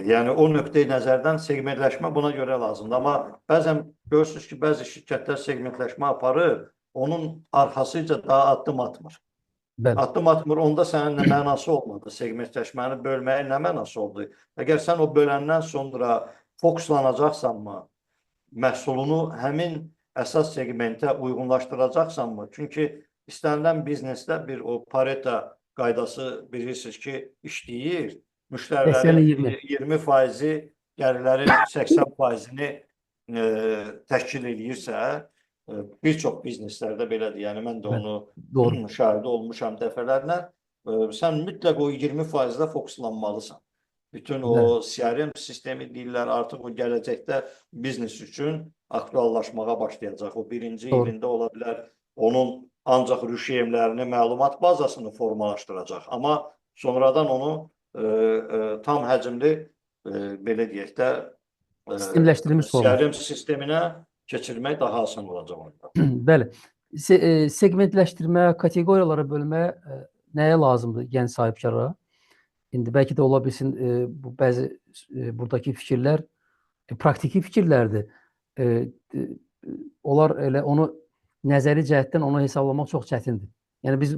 Yəni o nöqteyi nəzərdən segmentləşmə buna görə lazımdır. Amma bəzən görürsünüz ki, bəzi şirkətlər segmentləşmə aparır, onun arxasıca daha addım atmır. Bəli. Addım atmır, onda sənin nə mənası olmadı? Segmentləşməni bölməyin nə mənası oldu? Əgər sən o böləndən sonra fokuslanacaqsanmı, məhsulunu həmin əsas segmentə uyğunlaşdıracaqsanmı? Çünki istənilən biznesdə bir o Pareto qaydası bilirsiniz ki, işləyir. Müştərilərin 20%-i gəlirlərin 80%-ni təşkil edirsə, bir çox bizneslərdə belədir. Yəni mən də onu müşahidə olmuşam dəfələrlə. Sən mütləq o 20%-də fokuslanmalısan. Bütün o CRM sistemi deyirlər, artıq o gələcəkdə biznes üçün aktuallaşmağa başlayacaq. O birinci ilində ola bilər, onun ancaq rüşvətlərini, məlumat bazasını formalaşdıracaq. Amma sonradan onu tam həcmli, belə deyək də, sistemləşdirilmiş forma. CRM sisteminə keçirmək daha asan olacaq onda. Bəli. Segmentləşdirmə, kateqoriyalara bölmə nəyə lazımdır gənc sahibkara? İndi bəlkə də ola bilsin bu bəzi buradakı fikirlər praktiki fikirlərdir. Onlar elə onu nəzəri cəhətdən onu hesablamaq çox çətindir. Yəni biz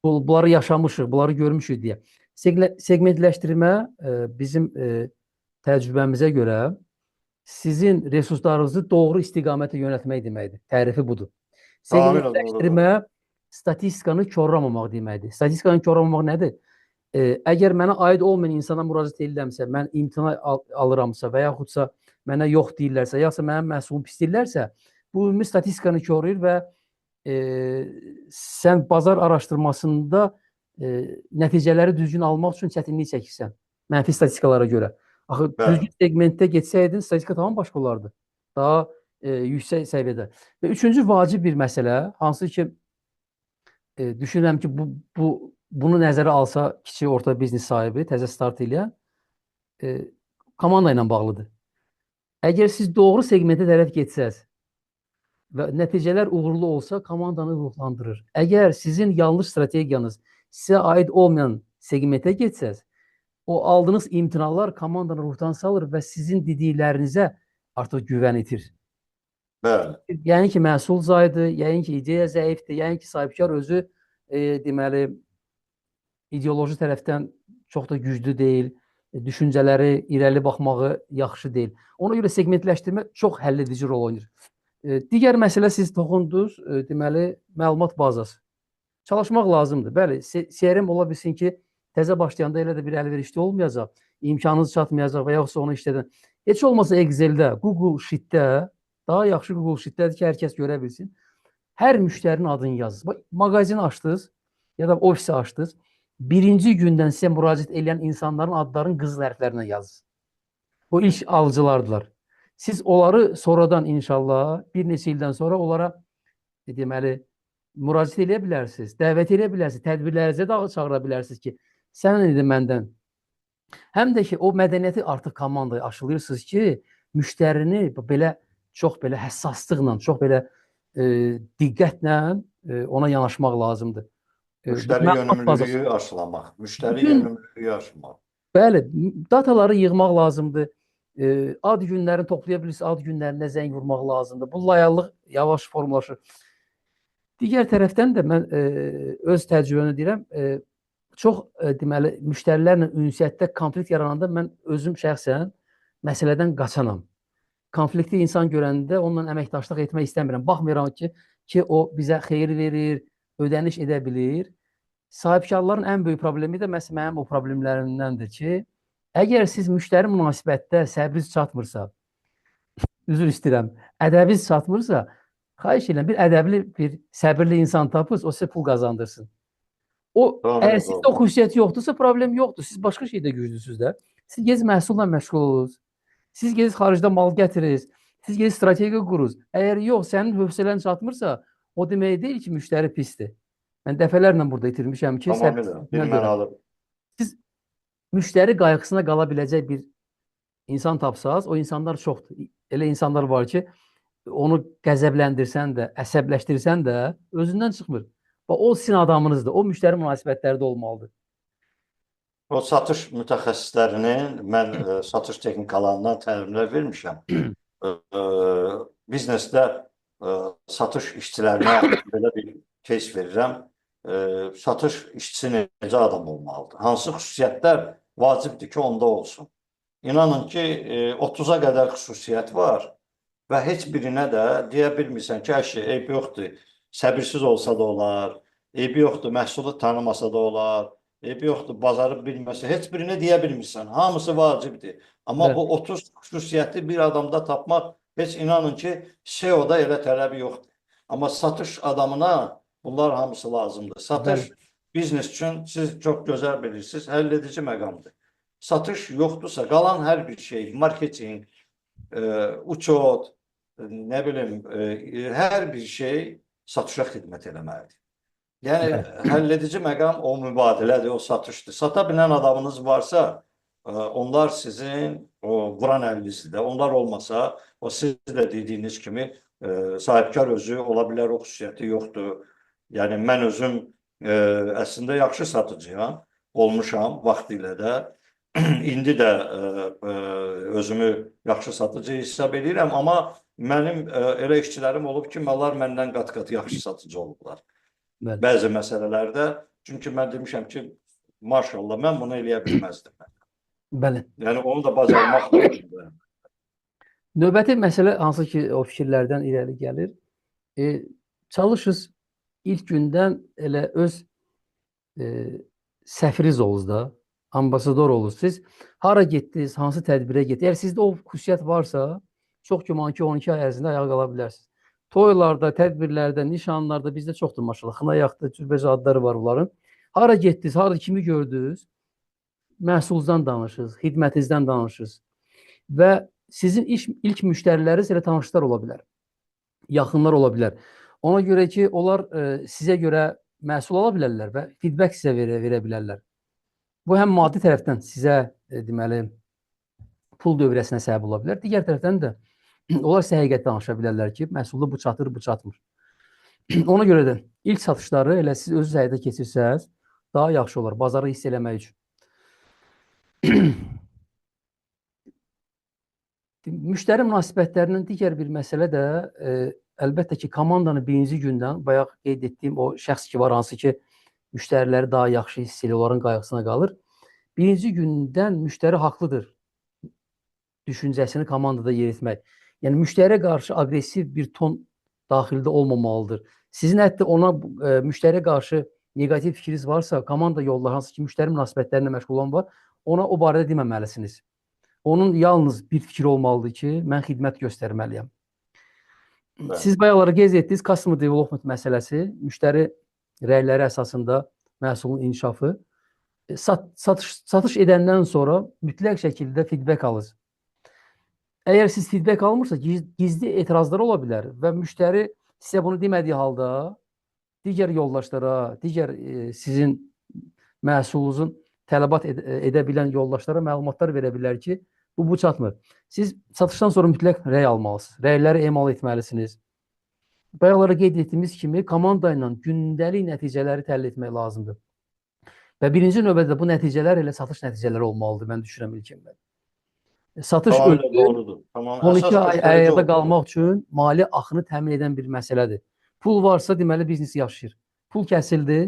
bunları yaşamışıq, bunları görmüşük deyə. Segmentləşdirmə bizim təcrübəmizə görə sizin resurslarınızı doğru istiqamətə yönəltmək deməkdir. Tərifi budur. Segmentləşdirmə statistikanı korlamamaq deməkdir. Statistikanı korlamamaq nədir? Əgər mənə aid olmayan insana müraciət edirəmsə, mən imtina alıramsa və yaxudsa mənə yox deyirlərsə, yaxudsa mənim məhsulum pis deyirlərsə, bu ümumi statistikanı korlayır və sən bazar araşdırmasında nəticələri düzgün almaq üçün çətinlik çəkirsən. Mənfi statistikalara görə. Axı düzgün segmentdə getsəydin, statistika tamam başqa olardı. Daha yüksək səviyyədə. Və üçüncü vacib bir məsələ, hansı ki düşünürəm ki, bunu nəzərə alsa kiçik orta biznes sahibi, təzə start eləyən komanda ilə bağlıdır. Əgər siz doğru segmentə tərəf getsəz və nəticələr uğurlu olsa, komandanı ruhlandırır. Əgər sizin yanlış strategiyanız sizə aid olmayan segmentə getsəz, o aldığınız imtinalar komandanı ruhdan salır və sizin dediklərinizə artıq güvən itir. Yəni ki, məhsul zayıdır, yəni ki, ideya zəifdir, yəni ki, sahibkar özü deməli, ideoloji tərəfdən çox da güclü deyil, düşüncələri, irəli baxmağı yaxşı deyil. Ona görə segmentləşdirmə çox həlledici rol oynayır. Digər məsələ siz toxundunuz, deməli, məlumat bazası. Çalışmaq lazımdır. Bəli, CRM ola bilsin ki, təzə başlayanda elə də bir əlverişli olmayacaq, imkanınız çatmayacaq və yaxudsa onu işlədən. Heç olmasa Excel-də, Google Sheet-də, daha yaxşı Google Sheet-dədir ki, hər kəs görə bilsin. Hər müştərinin adını yazın. Mağazini açdınız ya da ofisi açdınız. Birinci gündən sizə müraciət edən insanların adlarını qızıl hərflərlə yazın. O ilk alıcılardılar. Siz onları sonradan inşallah bir neçə ildən sonra onlara deməli müraciət edə bilərsiniz, dəvət edə bilərsiniz, tədbirlərinizə də çağıra bilərsiniz ki, sən idi məndən. Həm də ki, o mədəniyyəti artıq komandaya aşılayırsınız ki, müştərini belə çox belə həssaslıqla, çox belə diqqətlə ona yanaşmaq lazımdır. Müştəri yönümlülüyü aşılamaq, müştəri yönümlülüyü aşılamaq. Bəli, dataları yığmaq lazımdır. Ad günlərini toplaya bilirsiniz, ad günlərində zəng vurmaq lazımdır. Bu layihəlıq yavaş formalaşır. Digər tərəfdən də mən öz təcrübəmlə deyirəm, çox deməli müştərilərlə ünsiyyətdə konflikt yarananda mən özüm şəxsən məsələdən qaçanam. Konflikti insan görəndə onunla əməkdaşlıq etmək istəmirəm. Baxmayaraq ki, o bizə xeyir verir, ödəniş edə bilir. Sahibkarların ən böyük problemi də məhz mənim o problemlərimdəndir ki, əgər siz müştəri münasibətdə səbriniz çatmırsa üzr istəyirəm, ədəbiniz çatmırsa, xahiş edirəm bir ədəbli, bir səbirli insan tapınız, o sizə pul qazandırsın. O, Doğru, əgər sizdə o doğru. xüsusiyyət yoxdursa, problem yoxdur. Siz başqa şeydə güclüsünüz də. Siz gez məhsulla məşğul olursunuz. Siz gez xaricdə mal gətirirsiniz. Siz gez strategiya qurursunuz. Əgər yox, sənin hövsələn çatmırsa, o demək deyil ki, müştəri pisdir. Mən dəfələrlə burada itirmişəm ki, Tamamilə bir görə. mənalı. Siz müştəri qayğısına qala biləcək bir insan tapsaz, o insanlar çoxdur. Elə insanlar var ki, onu qəzəbləndirsən də, əsəbləşdirsən də özündən çıxmır. Və o sizin adamınızdır. O müştəri münasibətlərdə olmalıdır. O satış mütəxəssislərinin mən satış texnikalarından təlimlər vermişəm. Biznesdə satış işçilərinə belə bir case verirəm. Satış işçisi necə adam olmalıdır? Hansı xüsusiyyətlər vacibdir ki, onda olsun? İnanın ki, 30-a qədər xüsusiyyət var və heç birinə də deyə bilmirsən ki, hər şey eyb yoxdur. Səbirsiz olsa da olar, eybi yoxdur, məhsulu tanımasa da olar, eybi yoxdur, bazarı bilməsə, heç birini deyə bilmirsən. Hamısı vacibdir. Amma Evet. bu 30 xüsusiyyəti bir adamda tapmaq, heç inanın ki, SEO-da elə tələbi yoxdur. Amma satış adamına bunlar hamısı lazımdır. Satış biznes üçün siz çox gözəl bilirsiniz, həll edici məqamdır. Satış yoxdursa, qalan hər bir şey, marketing, uçot, nə bilim, hər bir şey satışa xidmət eləməlidir. Yəni, həll edici məqam o mübadilədir, o satışdır. Sata bilən adamınız varsa, onlar sizin o vuran əlinizdir. Onlar olmasa, o siz də dediyiniz kimi sahibkar özü ola bilər, o xüsusiyyəti yoxdur. Yəni, mən özüm əslində yaxşı satıcıyam, olmuşam vaxtilə də. İndi də özümü yaxşı satıcı hesab edirəm, amma mənim elə işçilərim olub ki, onlar məndən qat-qat yaxşı satıcı olublar. Bəli. Bəzi məsələlərdə, çünki mən demişəm ki, maşallah, mən bunu eləyə bilməzdim. Bəli. Yəni, onu da bacarmaq lazımdır. Növbəti məsələ hansı ki, o fikirlərdən irəli gəlir. Çalışız ilk gündən elə öz səfiriz olunuz da, ambasador olunuz. Siz hara getdiniz, hansı tədbirə getdiniz? Əgər sizdə o xüsusiyyət varsa, çox güman ki, 12 ay ərzində ayağa qala bilərsiniz. Toylarda, tədbirlərdə, nişanlarda bizdə çoxdur maşallah. Xınayaqda, cürbəcə adları var bunların. Hara getdiniz, hara kimi gördünüz, məhsulunuzdan danışırsınız, xidmətinizdən danışırsınız. Və sizin ilk müştəriləriniz elə tanışlar ola bilər, yaxınlar ola bilər. Ona görə ki, onlar sizə görə məhsul ala bilərlər və feedback sizə verə bilərlər. Bu həm maddi tərəfdən sizə deməli pul dövrəsinə səbəb ola bilər. Digər tərəfdən də onlar sizə həqiqət danışa bilərlər ki, məhsulda bu çatır, bu çatmır. Ona görə də ilk satışları elə siz özünüz həyata keçirsəz, daha yaxşı olar bazarı hiss eləmək üçün. Müştəri münasibətlərinin digər bir məsələ də əlbəttə ki, komandanı birinci gündən, bayaq qeyd etdiyim o şəxs ki var, hansı ki, müştəriləri daha yaxşı hiss edir, onların qayğısına qalır. Birinci gündən müştəri haqlıdır düşüncəsini komandada yeritmək. Yəni, müştəriyə qarşı aqressiv bir ton daxildə olmamalıdır. Sizin hətta ona müştəriyə qarşı negativ fikriniz varsa, komanda yolları, hansı ki, müştəri münasibətlərlə məşğul olan var, ona o barədə deməməlisiniz. Onun yalnız bir fikri olmalıdır ki, mən xidmət göstərməliyəm. Siz bayaqları qeyd etdiniz, customer development məsələsi, müştəri rəyləri əsasında məhsulun inkişafı. Satış edəndən sonra mütləq şəkildə feedback alır. Əgər siz feedback almırsa, gizli etirazlar ola bilər və müştəri sizə bunu demədiyi halda digər yoldaşlara, digər sizin məhsulunuzun tələbat edə bilən yoldaşlara məlumatlar verə bilər ki, bu çatmır. Siz satışdan sonra mütləq rəy almalısınız. Rəyləri emal etməlisiniz. Bayaqlara qeyd etdiyimiz kimi komanda ilə gündəlik nəticələri təhlil etmək lazımdır. Və birinci növbədə bu nəticələr elə satış nəticələri olmalıdır, mən düşünürəm ilkində. Satış doğrudur. 12 ay əyada qalmaq üçün mali axını təmin edən bir məsələdir. Pul varsa, deməli biznes yaşayır. Pul kəsildi,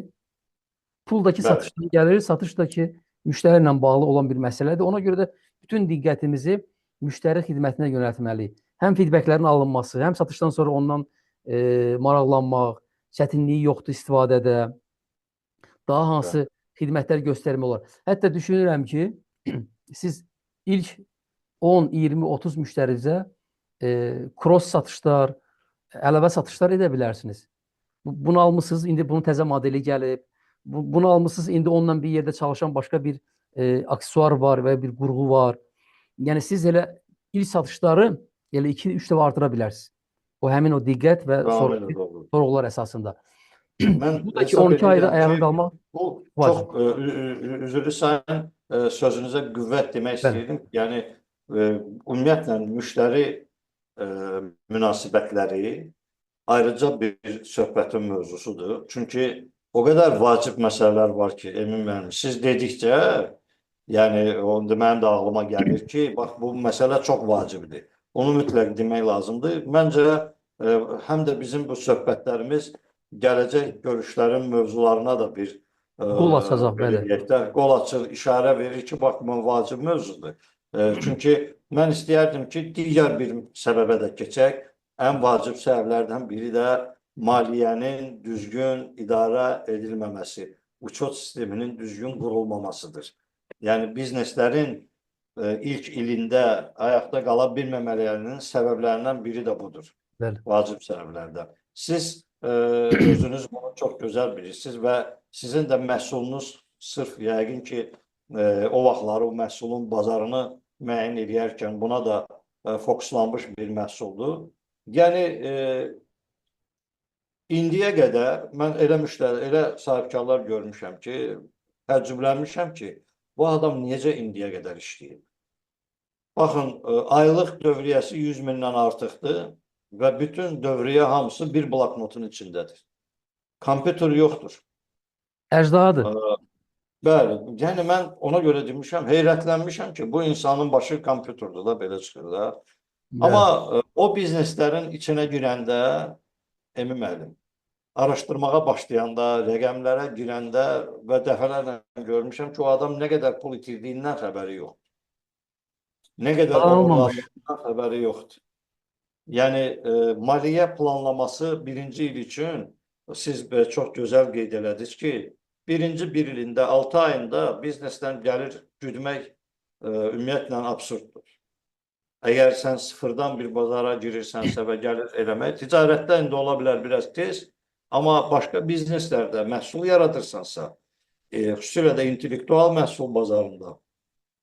puldakı satışdan gəlir, satışdakı müştəri ilə bağlı olan bir məsələdir. Ona görə də bütün diqqətimizi müştəri xidmətinə yönəltməliyik. Həm feedbacklərin alınması, həm satışdan sonra ondan maraqlanmaq, çətinliyi yoxdur istifadədə, daha hansı xidmətlər göstərmək olar. Hətta düşünürəm ki, siz ilk 10, 20, 30 müştərinizə cross satışlar, əlavə satışlar edə bilərsiniz. Bunu almısınız, indi bunun təzə modeli gəlib. Bunu almısınız, indi onunla bir yerdə çalışan başqa bir aksesuar var və bir qurğu var. Yəni siz elə ilk satışları elə 2-3 dəfə artıra bilərsiniz. O həmin o diqqət və Tamamilə doğru. sorğular əsasında. Mən Bu da ki hesab 12 ayda edirəm ayağında ki, qalmaq bu vacib. çox üzrlü sayın sözünüzə qüvvət demək Bəli. istəyirdim. Yəni ümumiyyətlə müştəri münasibətləri ayrıca bir söhbətin mövzusudur. Çünki o qədər vacib məsələlər var ki, Emin müəllim, siz dedikcə, yəni onda mənim də ağlıma gəlir ki, bax bu məsələ çox vacibdir. Onu mütləq demək lazımdır. Məncə həm də bizim bu söhbətlərimiz gələcək görüşlərin mövzularına da bir Qol açacaq, belə bəli. deyək də, qol açır, işarə verir ki, bax bu vacib mövzudur. Çünki mən istəyərdim ki, digər bir səbəbə də keçək. Ən vacib səbəblərdən biri də maliyyənin düzgün idarə edilməməsi, uçot sisteminin düzgün qurulmamasıdır. Yəni bizneslərin ilk ilində ayaqda qala bilməmələrinin səbəblərindən biri də budur. Bəli. Vacib səbəblərdən. Siz özünüz bunu çox gözəl bilirsiniz və sizin də məhsulunuz sırf yəqin ki, o vaxtları o məhsulun bazarını müəyyən edərkən buna da fokuslanmış bir məhsuldur. Yəni indiyə qədər mən elə müştəri, elə sahibkarlar görmüşəm ki, təəccüblənmişəm ki, bu adam necə indiyə qədər işləyir? Baxın, aylıq dövriyyəsi 100 mindən artıqdır və bütün dövriyyə hamısı bir bloknotun içindədir. Kompüter yoxdur. Əcdahadır. Bəli, yəni mən ona görə demişəm, heyrətlənmişəm ki, bu insanın başı kompüterdir da, belə çıxır da. Amma o bizneslərin içinə girəndə, Emin müəllim, araşdırmağa başlayanda, rəqəmlərə girəndə və dəfələrlə görmüşəm ki, o adam nə qədər pul itirdiyindən xəbəri yoxdur. Nə qədər oğurlandığından xəbəri yoxdur. Yəni, maliyyə planlaması birinci il üçün siz çox gözəl qeyd elədiniz ki, birinci bir ilində, 6 ayında biznesdən gəlir güdmək ümumiyyətlə absurddur. Əgər sən sıfırdan bir bazara girirsənsə və gəlir eləmək, ticarətdə indi ola bilər biraz tez, amma başqa bizneslərdə məhsul yaradırsansa, xüsusilə də intellektual məhsul bazarında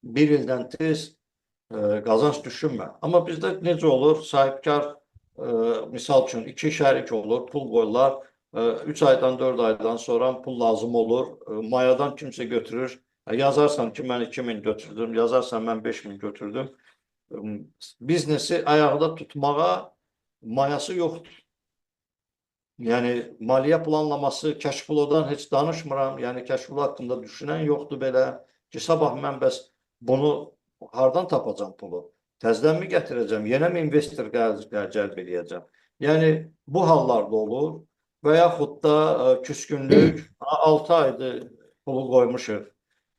bir ildən tez qazanc düşünmə. Amma bizdə necə olur? Sahibkar, misal üçün, 2 şərik olur, pul qoyurlar, 3 aydan, 4 aydan sonra pul lazım olur, mayadan kimsə götürür, yazarsan ki, mən 2000 götürdüm, yazarsan mən 5000 götürdüm. Biznesi ayaqda tutmağa mayası yoxdur. Yəni, maliyyə planlaması, kəşflodan heç danışmıram. Yəni, kəşflo haqqında düşünən yoxdur belə ki, sabah mən bəs bunu hardan tapacam pulu? Təzdən mi gətirəcəm? Yenə mi investor cəlb edəcəm? Yəni, bu hallarda olur və yaxud da küskünlük, 6 aydır pulu qoymuşuq.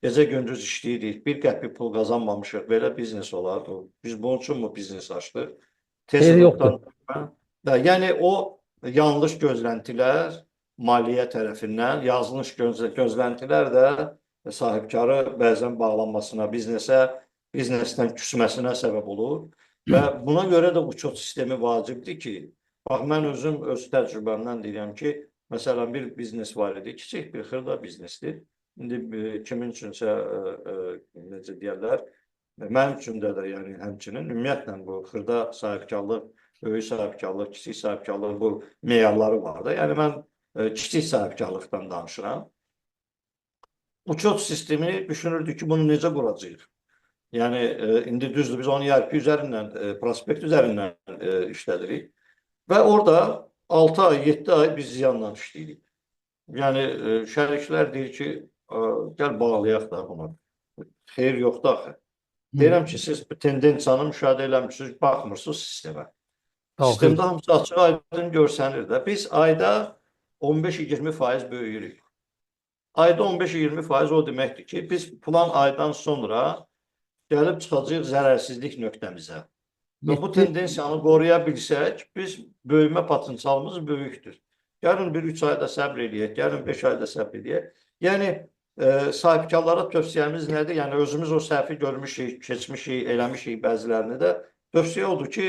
Gecə gündüz işləyirik, bir qəpik pul qazanmamışıq, belə biznes olar. Biz bunun üçün mu biznes açdıq? Xeyri yoxdur. Yəni o yanlış gözləntilər maliyyə tərəfindən, yanlış gözləntilər də sahibkarı bəzən bağlanmasına, biznesdən küsməsinə səbəb olur. Və buna görə də uçot sistemi vacibdir ki, bax mən özüm öz təcrübəmdən deyirəm ki, məsələn bir biznes var idi, kiçik bir xırda biznesdir. İndi kimin üçünsə, necə deyərlər, mənim üçün də yəni həmçinin, ümumiyyətlə bu xırda sahibkarlıq, böyük sahibkarlıq, kiçik sahibkarlıq bu meyarları var da. Yəni mən kiçik sahibkarlıqdan danışıram. Uçot sistemi düşünürdük ki, bunu necə quracağıq? Yəni, indi düzdür, biz onu ERP üzərindən, prospekt üzərindən işlədirik və orada 6 ay, 7 ay biz ziyanla işləyirik. Yəni, şəriklər deyir ki, gəl bağlayaq da bunu. Xeyir yoxdur axı. Deyirəm ki, siz bu tendensiyanı müşahidə eləmişsiniz, baxmırsınız sistemə. Sistemdə hamısı açıq aydın görsənir də. Biz ayda 15-20% böyüyürük. Ayda 15-20% o deməkdir ki, biz plan aydan sonra gəlib çıxacağıq zərərsizlik nöqtəmizə. Və bu tendensiyanı qoruya bilsək, biz böyümə potensialımız böyükdür. Gəlin bir 3 ayda səbr edək, gəlin 5 ayda səbr edək. Yəni, sahibkarlara tövsiyəmiz nədir? Yəni, özümüz o səhvi görmüşük, keçmişik, eləmişik bəzilərini də. Tövsiyə odur ki,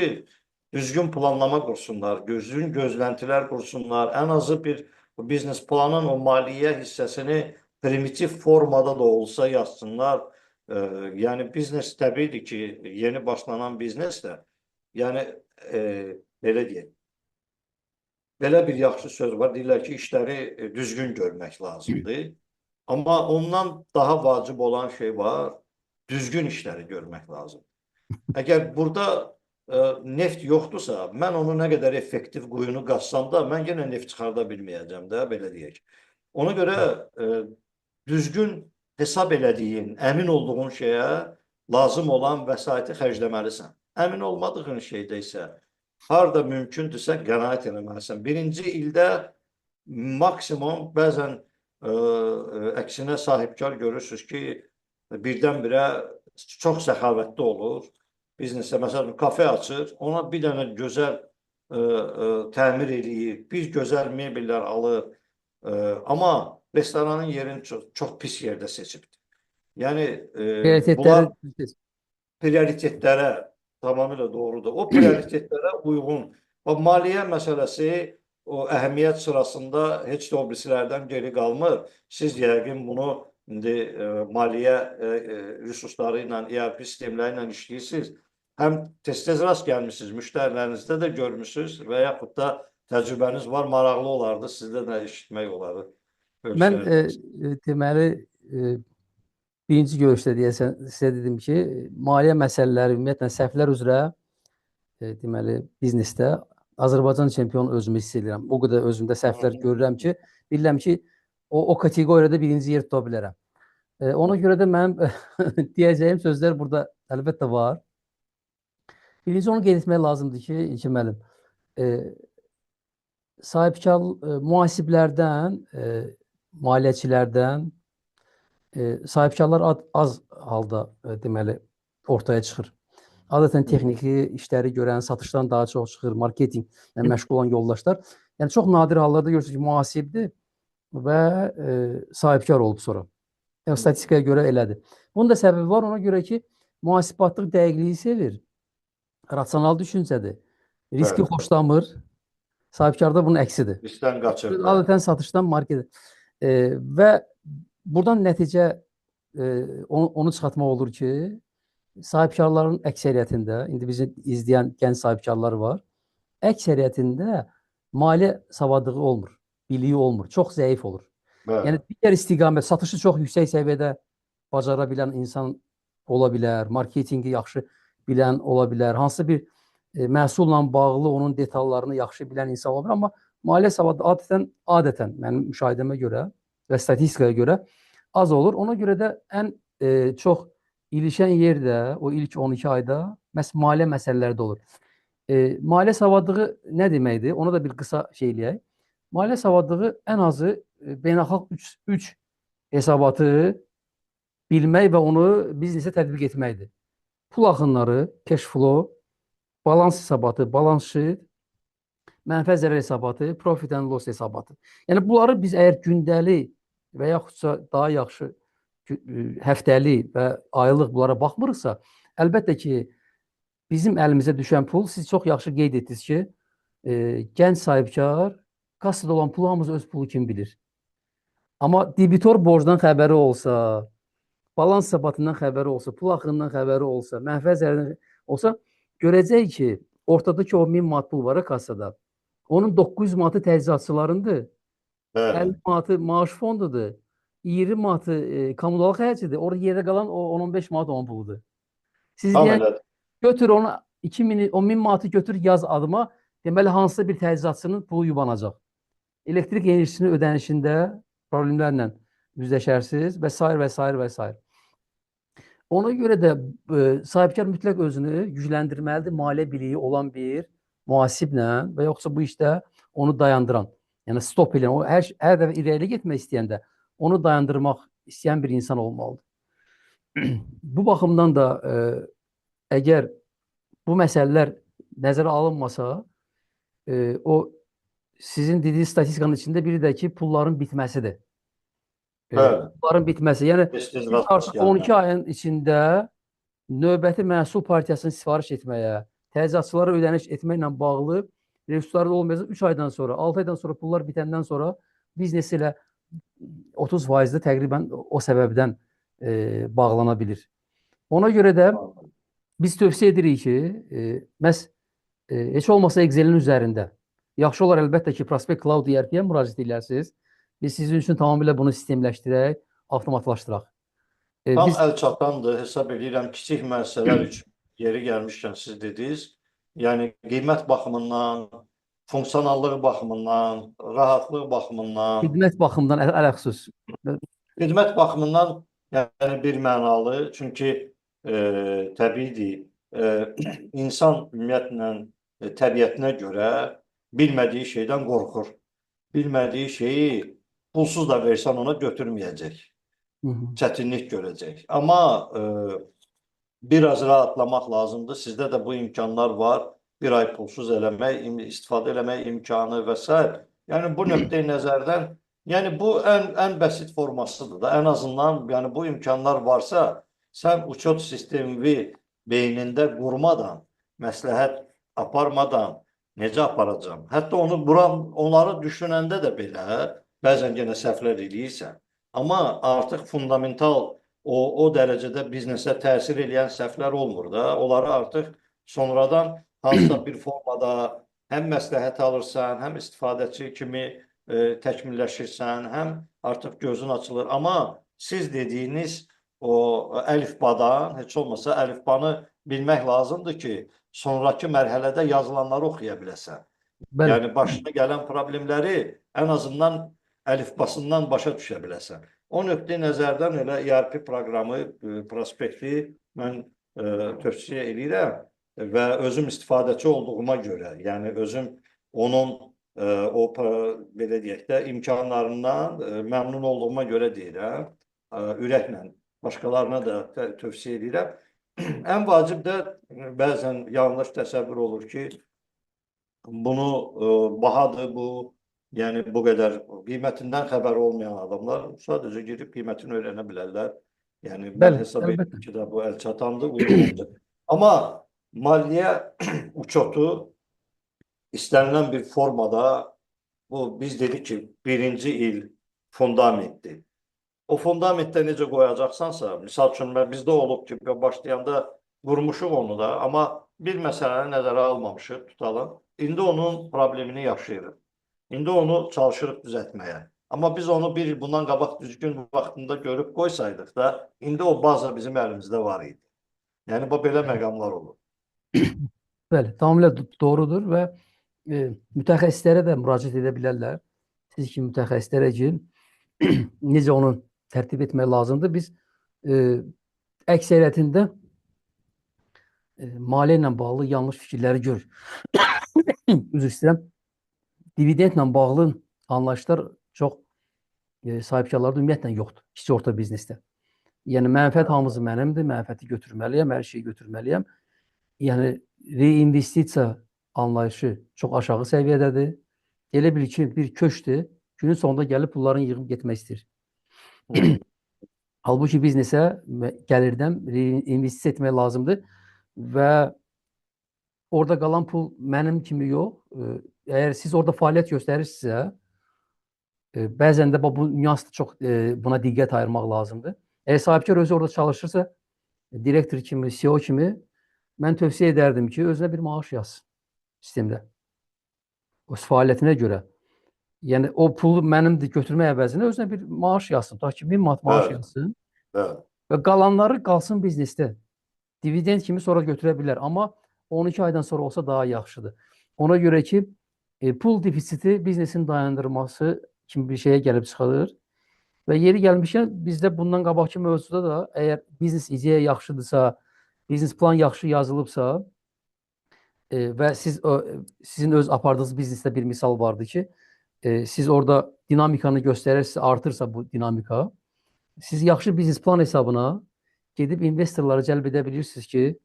düzgün planlama qursunlar, düzgün gözləntilər qursunlar. Ən azı bir biznes planın o maliyyə hissəsini primitiv formada da olsa yazsınlar. Yəni biznes təbiidir ki, yeni başlanan biznes də, yəni belə deyək, belə bir yaxşı söz var, deyirlər ki, işləri düzgün görmək lazımdır. Amma ondan daha vacib olan şey var, düzgün işləri görmək lazımdır. Əgər burada neft yoxdursa, mən onu nə qədər effektiv quyunu qazsam da, mən yenə neft çıxarda bilməyəcəm də, belə deyək. Ona görə düzgün hesab elədiyin, əmin olduğun şeyə lazım olan vəsaiti xərcləməlisən. Əmin olmadığın şeydə isə harda mümkündürsə qənaət eləməlisən. Birinci ildə maksimum bəzən əksinə sahibkar görürsünüz ki, birdən-birə çox səxavətli olur. Biznesə, məsələn, kafe açır, ona bir dənə gözəl təmir eləyir, bir gözəl mebellər alır. Amma restoranın yerini çox pis yerdə seçibdir. Yəni, bunlar prioritetlərə tamamilə doğrudur. O prioritetlərə uyğun. Maliyyə məsələsi o əhəmiyyət sırasında heç də o birisilərdən geri qalmır. Siz yəqin bunu indi maliyyə resursları ilə, ERP sistemləri ilə işləyirsiniz. Həm tez-tez rast gəlmişsiniz, müştərilərinizdə də görmüşsünüz və yaxud da təcrübəniz var, maraqlı olardı, sizdə də eşitmək olardı. Mən deməli, birinci görüşdə deyəsən, sizə dedim ki, maliyyə məsələləri, ümumiyyətlə səhvlər üzrə deməli, biznesdə Azərbaycan çempionu özümü hiss edirəm. O qədər özümdə səhvlər görürəm ki, bilirəm ki, o kateqoriyada birinci yer tuta bilərəm. Ona görə də mənim deyəcəyim sözlər burada əlbəttə var. Birinci onu qeyd etmək lazımdır ki, İlkin müəllim, sahibkar mühasiblərdən, maliyyəçilərdən sahibkarlar az halda deməli ortaya çıxır. Adətən texniki işləri görən, satışdan daha çox çıxır, marketinqlə məşğul olan yoldaşlar. Yəni çox nadir hallarda görürsünüz ki, mühasibdir və sahibkar olub sonra. Yəni statistikaya görə elədir. Bunun da səbəbi var, ona görə ki, mühasibatlıq dəqiqliyi sevir. Rasional düşüncədir. Riski xoşlamır. Sahibkarda bunun əksidir. Riskdən qaçır. Adətən satışdan marketə. Və buradan nəticə onu çıxartmaq olur ki, sahibkarların əksəriyyətində, indi bizi izləyən gənc sahibkarlar var, əksəriyyətində maliyyə savadlığı olmur, biliyi olmur, çox zəif olur. Yəni digər istiqamət, satışı çox yüksək səviyyədə bacara bilən insan ola bilər, marketinqi yaxşı bilən ola bilər, hansı bir məhsulla bağlı onun detallarını yaxşı bilən insan ola bilər, amma maliyyə savadı adətən mənim müşahidəmə görə və statistikaya görə az olur. Ona görə də ən çox ilişən yer də o ilk 12 ayda məhz maliyyə məsələlərdə olur. Maliyyə savadlığı nə deməkdir? Ona da bir qısa şey eləyək. Maliyyə savadlığı ən azı beynəlxalq 3 hesabatı bilmək və onu biznesə tətbiq etməkdir. Pul axınları, cash flow, balans hesabatı, balans sheet, mənfəət zərər hesabatı, profit and loss hesabatı. Yəni bunları biz əgər gündəlik və yaxudsa daha yaxşı həftəlik və aylıq bunlara baxmırıqsa, əlbəttə ki, bizim əlimizə düşən pul, siz çox yaxşı qeyd etdiniz ki, gənc sahibkar kassada olan pulu hamımız öz pulu kimi bilir. Amma debitor borcdan xəbəri olsa, balans hesabatından xəbəri olsa, pul axınından xəbəri olsa, mənfəət zərərindən olsa, görəcək ki, ortadakı o 1000 manat pul var kassada. Onun 900 manatı təchizatçılarındır, 50 manatı maaş fondudur, 20 manatı kommunal xərcidir. Orada yerdə qalan o 10-15 manat onun puludur. Siz deyən, götür onu 10.000 manatı götür yaz adıma, deməli hansısa bir təchizatçının pulu yubanacaq. Elektrik enerjisinin ödənişində problemlərlə üzləşərsiniz və s. və s. və s. Ona görə də sahibkar mütləq özünü gücləndirməlidir, maliyyə biliyi olan bir mühasiblə və yoxsa bu işdə onu dayandıran, yəni stop eləyən, o hər dəfə irəli getmək istəyəndə onu dayandırmaq istəyən bir insan olmalıdır. Bu baxımdan da əgər bu məsələlər nəzərə alınmasa, o sizin dediyiniz statistikanın içində biri də ki, pulların bitməsidir. Pulların bitməsi. Yəni, artıq 12 ayın içində növbəti məhsul partiyasını sifariş etməyə, təchizatçılara ödəniş etməklə bağlı resursları olmayacaq 3 aydan sonra, 6 aydan sonra pullar bitəndən sonra biznes ilə 30% təqribən o səbəbdən bağlana bilir. Ona görə də biz tövsiyə edirik ki, məhz heç olmasa Excel'in üzərində. Yaxşı olar əlbəttə ki, Prospect Cloud ERP-yə müraciət edərsiniz. Biz sizin üçün tamamilə bunu sistemləşdirək, avtomatlaşdıraq. Tam Biz əl çatandır, hesab edirəm, kiçik müəssisələr üçün yeri gəlmişkən siz dediniz. Yəni qiymət baxımından, funksionallıq baxımından, rahatlıq baxımından, xidmət baxımından ələxüsus. xidmət baxımından yəni bir mənalı. Çünki təbiidir, insan ümumiyyətlə təbiətinə görə bilmədiyi şeydən qorxur. Bilmədiyi şeyi pulsuz da versən ona götürməyəcək. Çətinlik görəcək. Amma biraz rahatlamaq lazımdır. Sizdə də bu imkanlar var. Bir ay pulsuz eləmək, istifadə eləmək imkanı və s. Yəni bu nöqteyi nəzərdən, yəni bu ən bəsit formasıdır da. Ən azından yəni bu imkanlar varsa, sən uçot sistemi beynində qurmadan, məsləhət aparmadan necə aparacam? Hətta onları düşünəndə də belə bəzən yenə səhvlər eləyirsən. Amma artıq fundamental o dərəcədə biznesə təsir edən səhvlər olmur da. Onları artıq sonradan hansısa bir formada həm məsləhət alırsan, həm istifadəçi kimi təkmilləşirsən, həm artıq gözün açılır. Amma siz dediyiniz o əlifbadan, heç olmasa əlifbanı bilmək lazımdır ki, sonraki mərhələdə yazılanları oxuya biləsən. Yəni başına gələn problemləri ən azından əlifbasından başa düşə biləsən. O nöqteyi nəzərdən elə ERP proqramı, prospekti mən tövsiyə edirəm və özüm istifadəçi olduğuma görə, yəni özüm onun o belə deyək də imkanlarından məmnun olduğuma görə deyirəm, ürəklə başqalarına da tövsiyə edirəm. Ən vacib də bəzən yanlış təsəvvür olur ki, bunu bahadır bu. Yəni bu qədər qiymətindən xəbər olmayan adamlar sadəcə girib qiymətini öyrənə bilərlər. Yəni mən hesab edirəm ki, bu əl çatandır, uyğundur. Amma maliyyə uçotu istənilən bir formada, bu biz dedik ki, birinci il fundamentdir. O fundamentdə necə qoyacaqsansa, misal üçün bizdə olub ki, başlayanda vurmuşuq onu da, amma bir məsələni nəzərə almamışıq, tutalım. İndi onun problemini yaşayırıq. İndi onu çalışırıq düzəltməyə. Amma biz onu bir il bundan qabaq düzgün vaxtında görüb qoysaydıq da, indi o baza bizim əlimizdə var idi. Yəni, bu belə məqamlar olur. Bəli, tamamilə doğrudur və mütəxəssislərə də müraciət edə bilərlər. Siz kimi mütəxəssislərə ki, necə onu tərtib etmək lazımdır. Biz əksəriyyətində maliyyə ilə bağlı yanlış fikirləri görür. Üzr istəyirəm. Dividendlə bağlı anlayışlar çox sahibkarlarda ümumiyyətlə yoxdur. Kiçik orta biznesdə. Yəni, mənfəət hamısı mənimdir, mənfəəti götürməliyəm, hər şeyi götürməliyəm. Yəni, reinvestisiya anlayışı çox aşağı səviyyədədir. Elə bil ki, bir köşkdür, günün sonunda gəlib pullarını yığıb getmək istəyir. Halbuki biznesə gəlirdən reinvestisiya etmək lazımdır və orada qalan pul mənim kimi yox. Əgər siz orada fəaliyyət göstərirsinizsə, bəzən də bu nüansda çox buna diqqət ayırmaq lazımdır. Əgər sahibkar özü orada çalışırsa, direktor kimi, CEO kimi, mən tövsiyə edərdim ki, özünə bir maaş yazsın sistemdə. O fəaliyyətinə görə. Yəni, o pulu mənimdir götürmək əvəzinə özünə bir maaş yazsın. Ta ki, 1000 manat maaş yazsın. Və qalanları qalsın biznesdə. Dividend kimi sonra götürə bilər. Amma 12 aydan sonra olsa daha yaxşıdır. Ona görə ki, pul defisiti biznesin dayandırması kimi bir şeyə gəlib çıxılır. Və yeri gəlmişkən, bizdə bundan qabaqki mövzuda da əgər biznes ideya yaxşıdırsa, biznes plan yaxşı yazılıbsa və sizin öz apardığınız biznesdə bir misal vardı ki, siz orada dinamikanı göstərirsə, artırsa bu dinamika, siz yaxşı biznes plan hesabına gedib investorları cəlb edə bilirsiniz ki,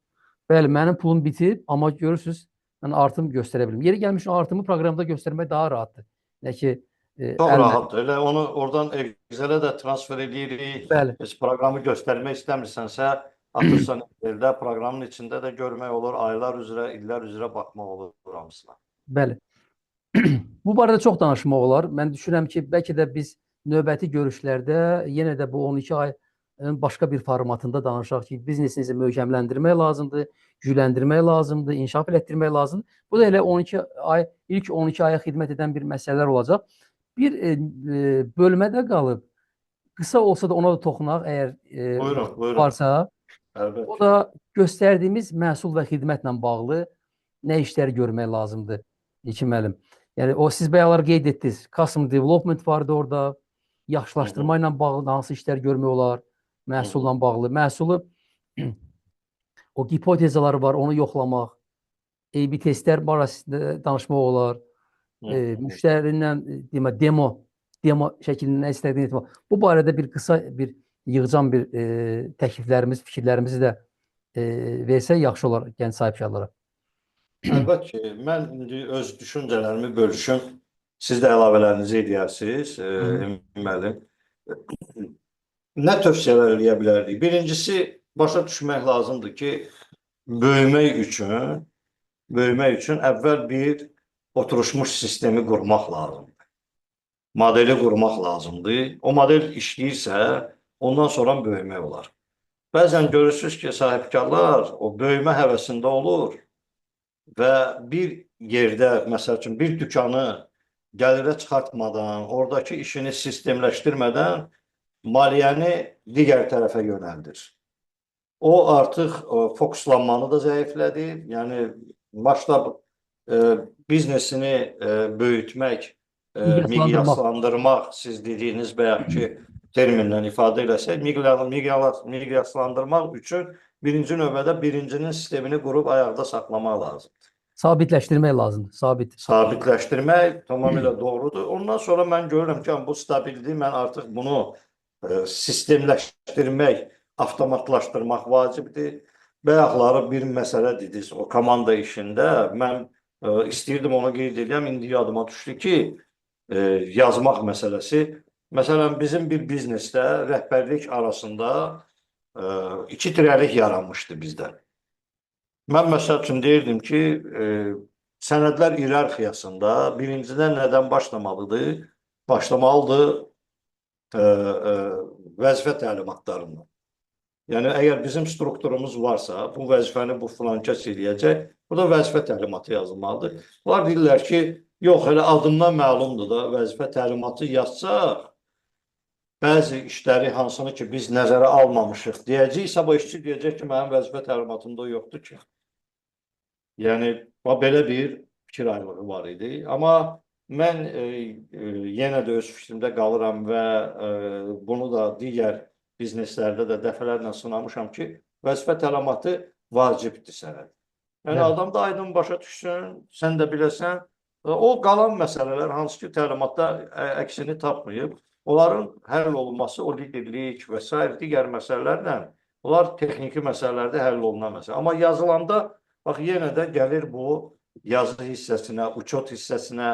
bəli, mənim pulum bitib, amma görürsünüz, mən artım göstərə bilim. Yeri gəlmiş, artımı proqramda göstərmək daha rahatdır. Çox rahatdır. Elə onu oradan Excel-ə də transfer edirik. Heç proqramı göstərmək istəmirsənsə, atırsan Exceldə, proqramın içində də görmək olur, aylar üzrə, illər üzrə baxmaq olur hamısına. Bəli. Bu barədə çox danışmaq olar. Mən düşünürəm ki, bəlkə də biz növbəti görüşlərdə yenə də bu 12 ayın başqa bir formatında danışaq ki, biznesinizi möhkəmləndirmək lazımdır, gücləndirmək lazımdır, inkişaf elətdirmək lazımdır. Bu da elə 12 ay, ilk 12 aya xidmət edən bir məsələlər olacaq. Bir bölmədə qalıb, qısa olsa da ona da toxunaq, əgər Buyurun, buyurun. varsa. Əlbəttə. O da göstərdiyimiz məhsul və xidmətlə bağlı nə işlər görmək lazımdır İlkin müəllim. Yəni o siz bayaqlar qeyd etdiniz. Custom development vardı orada. Yaxşılaşdırma ilə bağlı hansı işlər görmək olar? Məhsulla bağlı. Məhsulu o hipotezaları var, onu yoxlamaq. A/B testlər barəsində danışmaq olar. Müştəri ilə demo şəklində istədiyiniz var. Bu barədə bir qısa bir yığcam bir təkliflərimiz, fikirlərimizi də versək yaxşı olar gənc sahibkarlara. Əlbəttə ki, mən indi öz düşüncələrimi bölüşüm. Siz də əlavələrinizi edərsiniz, Emin müəllim. Nə tövsiyələr eləyə bilərdik? Birincisi, başa düşmək lazımdır ki, böyümək üçün əvvəl bir oturuşmuş sistemi qurmaq lazımdır. Modeli qurmaq lazımdır. O model işləyirsə, ondan sonra böyümək olar. Bəzən görürsünüz ki, sahibkarlar o böyümə həvəsində olur və bir yerdə, məsəl üçün, bir dükkanı gəlirə çıxartmadan, oradakı işini sistemləşdirmədən maliyyəni digər tərəfə yönəldir. O artıq fokuslanmanı da zəiflədir. Yəni, başda biznesini böyütmək, miqyaslandırmaq, siz dediyiniz bayaqki terminlə ifadə eləsək, miqyaslandırmaq üçün birinci növbədə birincinin sistemini qurub ayaqda saxlamaq lazımdır. Sabitləşdirmək lazımdır. Sabitləşdirmək tamamilə doğrudur. Ondan sonra mən görürəm ki, bu stabilliyi mən artıq bunu sistemləşdirmək, avtomatlaşdırmaq vacibdir. Bayaqları bir məsələ dediniz, o komanda işində mən istəyirdim onu qeyd edəm, indi yadıma düşdü ki, yazmaq məsələsi. Məsələn, bizim bir biznesdə rəhbərlik arasında 2 tirəlik yaranmışdı bizdən. Mən məsəl üçün deyirdim ki, sənədlər iyerarxiyasında birincidən nədən başlamalıdır? Başlamalıdır vəzifə təlimatlarından. Yəni, əgər bizim strukturumuz varsa, bu vəzifəni bu filan kəs eləyəcək, burada vəzifə təlimatı yazılmalıdır. Bunlar deyirlər ki, yox, elə adından məlumdur da, vəzifə təlimatı yazsaq, bəzi işləri hansını ki, biz nəzərə almamışıq deyəcəksə, bu işçi deyəcək ki, mənim vəzifə təlimatımda yoxdur ki. Yəni, belə bir fikir ayrılığı var idi. Amma mən yenə də öz fikrimdə qalıram və bunu da digər bizneslərdə də dəfələrlə sınamışam ki, vəzifə təlimatı vacibdir sənəd. Yəni, adam da aydın başa düşsün, sən də biləsən, o qalan məsələlər, hansı ki, təlimatda əksini tapmayıb, onların həll olunması, o liderlik və s. digər məsələlərlə, onlar texniki məsələlərdə həll olunan məsələ. Amma yazılanda, bax, yenə də gəlir bu yazı hissəsinə, uçot hissəsinə,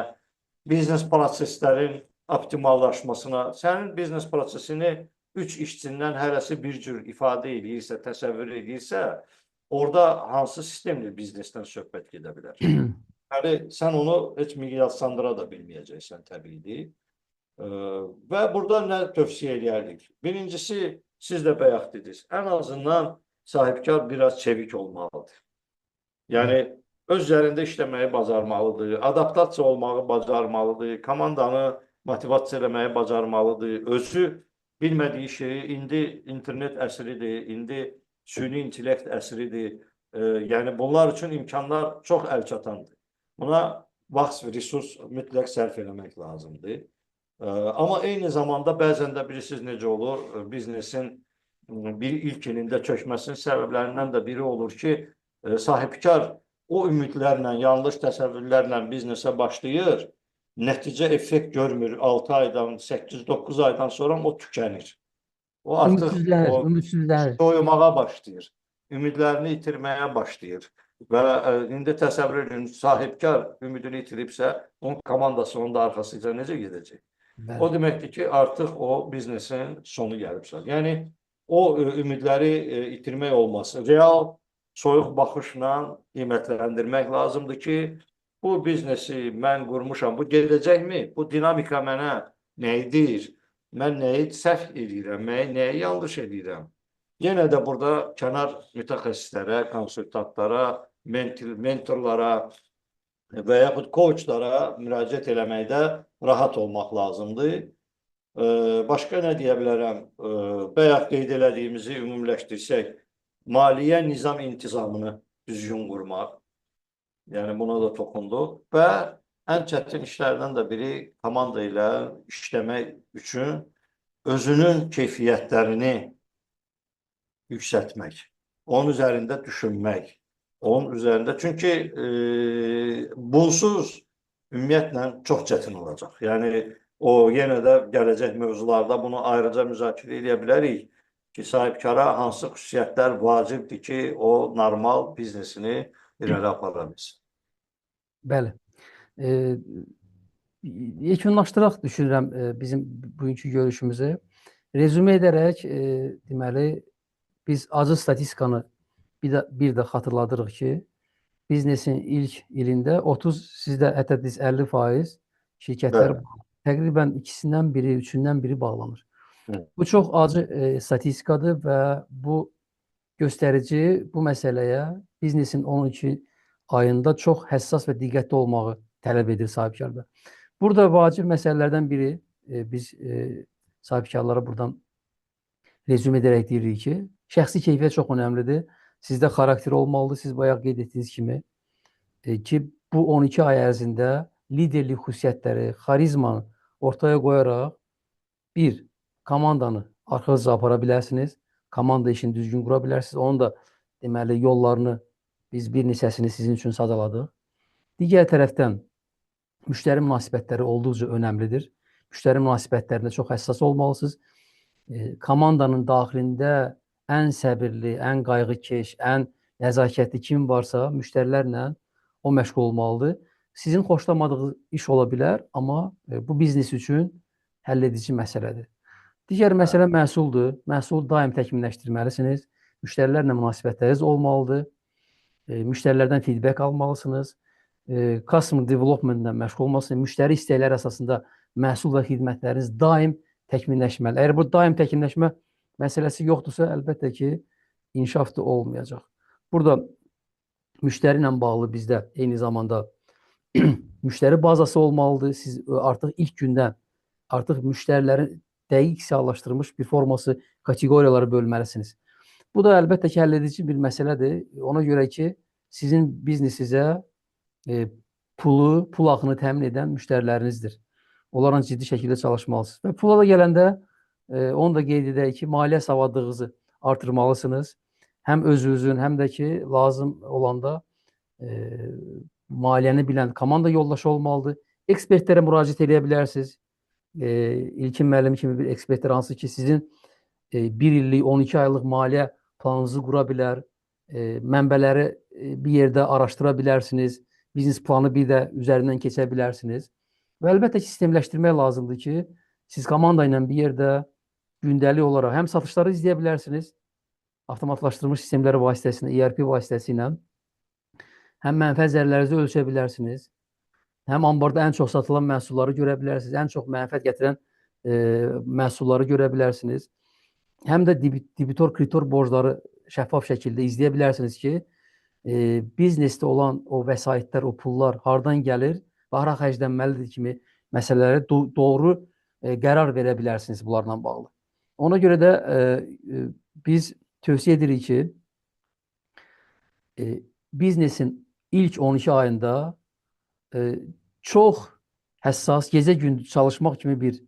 biznes proseslərin optimallaşmasına, sənin biznes prosesini 3 işçindən hərəsi bir cür ifadə edirsə, təsəvvür edirsə, orada hansı sistemli biznesdən söhbət gedə bilər? Yəni, sən onu heç miqyaslandıra da bilməyəcəksən, təbiidir. Və burada nə tövsiyə edərdik? Birincisi, siz də bayaq dediniz, ən azından sahibkar biraz çevik olmalıdır. Yəni, öz üzərində işləməyi bacarmalıdır, adaptasiya olmağı bacarmalıdır, komandanı motivasiya eləməyi bacarmalıdır, özü bilmədiyi şeyi, indi internet əsridir, indi süni intellekt əsridir. Yəni, bunlar üçün imkanlar çox əlçatandır. Buna vaxt və resurs mütləq sərf eləmək lazımdır. Amma eyni zamanda bəzən də bilirsiniz necə olur, biznesin bir ilk ilində çökməsinin səbəblərindən də biri olur ki, sahibkar o ümidlərlə, yanlış təsəvvürlərlə biznesə başlayır, nəticə effekt görmür 6 aydan, 8-9 aydan sonra o tükənir. O artıq doymağa başlayır, ümidlərini itirməyə başlayır və indi təsəvvür edin, sahibkar ümidini itiribsə, onun komandası onun da arxasıca necə gedəcək? O deməkdir ki, artıq o biznesin sonu gəlibsə. Yəni, o ümidləri itirmək olmasın. Real soyuq baxışla qiymətləndirmək lazımdır ki, bu biznesi mən qurmuşam, bu gedəcəkmi? Bu dinamika mənə nəyi deyir? Mən nəyi səhv edirəm, nəyi yanlış edirəm? Yenə də burada kənar mütəxəssislərə, konsultantlara, mentorlara və yaxud coachlara müraciət eləməkdə rahat olmaq lazımdır. Başqa nə deyə bilərəm? Bayaq qeyd elədiyimizi ümumiləşdirsək, maliyyə nizam intizamını düzgün qurmaq. Yəni buna da toxunduq və ən çətin işlərdən də biri komanda ilə işləmək üçün özünün keyfiyyətlərini yüksəltmək, onun üzərində düşünmək, onun üzərində çünki bunsuz ümumiyyətlə çox çətin olacaq. Yəni o yenə də gələcək mövzularda bunu ayrıca müzakirə edə bilərik ki, sahibkara hansı xüsusiyyətlər vacibdir ki, o normal biznesini irəli apara bilsin. Bəli. Yekunlaşdıraq düşünürəm bizim bugünkü görüşümüzü. Rezümə edərək, deməli, biz acı statistikanı bir də xatırladırıq ki, biznesin ilk ilində 30, sizdə hətta 50% şirkətlər təqribən ikisindən biri, üçündən biri bağlanır. Bu çox acı statistikadır və bu göstərici bu məsələyə biznesin 12 ayında çox həssas və diqqətli olmağı tələb edir sahibkarda. Burada vacib məsələlərdən biri, biz sahibkarlara buradan rezüm edərək deyirik ki, şəxsi keyfiyyət çox önəmlidir. Sizdə xarakter olmalıdır, siz bayaq qeyd etdiyiniz kimi ki, bu 12 ay ərzində liderlik xüsusiyyətləri, xarizmanı ortaya qoyaraq bir, komandanı arxanızca apara bilərsiniz, komanda işini düzgün qura bilərsiniz, onun da deməli yollarını biz bir neçəsini sizin üçün sadaladıq. Digər tərəfdən müştəri münasibətləri olduqca önəmlidir. Müştəri münasibətlərində çox həssas olmalısınız. Komandanın daxilində ən səbirli, ən qayğıkeş, ən nəzakətli kim varsa müştərilərlə o məşğul olmalıdır. Sizin xoşlamadığınız iş ola bilər, amma bu biznes üçün həlledici məsələdir. Digər məsələ məhsuldur. Məhsul daim təkmilləşdirməlisiniz. Müştərilərlə münasibətləriniz olmalıdır. Müştərilərdən feedback almalısınız. Customer development-lə məşğul olmalısınız. Müştəri istəkləri əsasında məhsul və xidmətləriniz daim təkmilləşməli. Əgər bu daim təkmilləşmə məsələsi yoxdursa, əlbəttə ki, inkişaf da olmayacaq. Burada müştəri ilə bağlı bizdə eyni zamanda müştəri bazası olmalıdır. Siz artıq ilk gündən artıq müştərilərin dəqiq siyahılaşdırılmış bir forması, kateqoriyalara bölməlisiniz. Bu da əlbəttə ki, həlledici bir məsələdir. Ona görə ki, sizin biznesinizə pul axını təmin edən müştərilərinizdir. Onlarla ciddi şəkildə çalışmalısınız. Və pula da gələndə onu da qeyd edək ki, maliyyə savadlığınızı artırmalısınız. Həm özünüzün, həm də ki, lazım olanda maliyyəni bilən komanda yoldaşı olmalıdır. Ekspertlərə müraciət edə bilərsiniz. İlkin müəllim kimi bir ekspertlər hansı ki, sizin 1 illik, 12 aylıq maliyyə planınızı qura bilər. Mənbələri bir yerdə araşdıra bilərsiniz. Biznes planı bir də üzərindən keçə bilərsiniz. Və əlbəttə ki, sistemləşdirmək lazımdır ki, siz komanda ilə bir yerdə gündəlik olaraq həm satışları izləyə bilərsiniz, avtomatlaşdırılmış sistemləri vasitəsilə, ERP vasitəsilə, həm mənfəət zərərlərinizi ölçə bilərsiniz, həm ambarda ən çox satılan məhsulları görə bilərsiniz, ən çox mənfəət gətirən məhsulları görə bilərsiniz, həm də debitor, kreditor borcları şəffaf şəkildə izləyə bilərsiniz ki, biznesdə olan o vəsaitlər, o pullar hardan gəlir və hara xərclənməlidir kimi məsələlərə doğru qərar verə bilərsiniz bunlarla bağlı. Ona görə də biz tövsiyə edirik ki, biznesin ilk 12 ayında çox həssas, gecə-gündüz çalışmaq kimi bir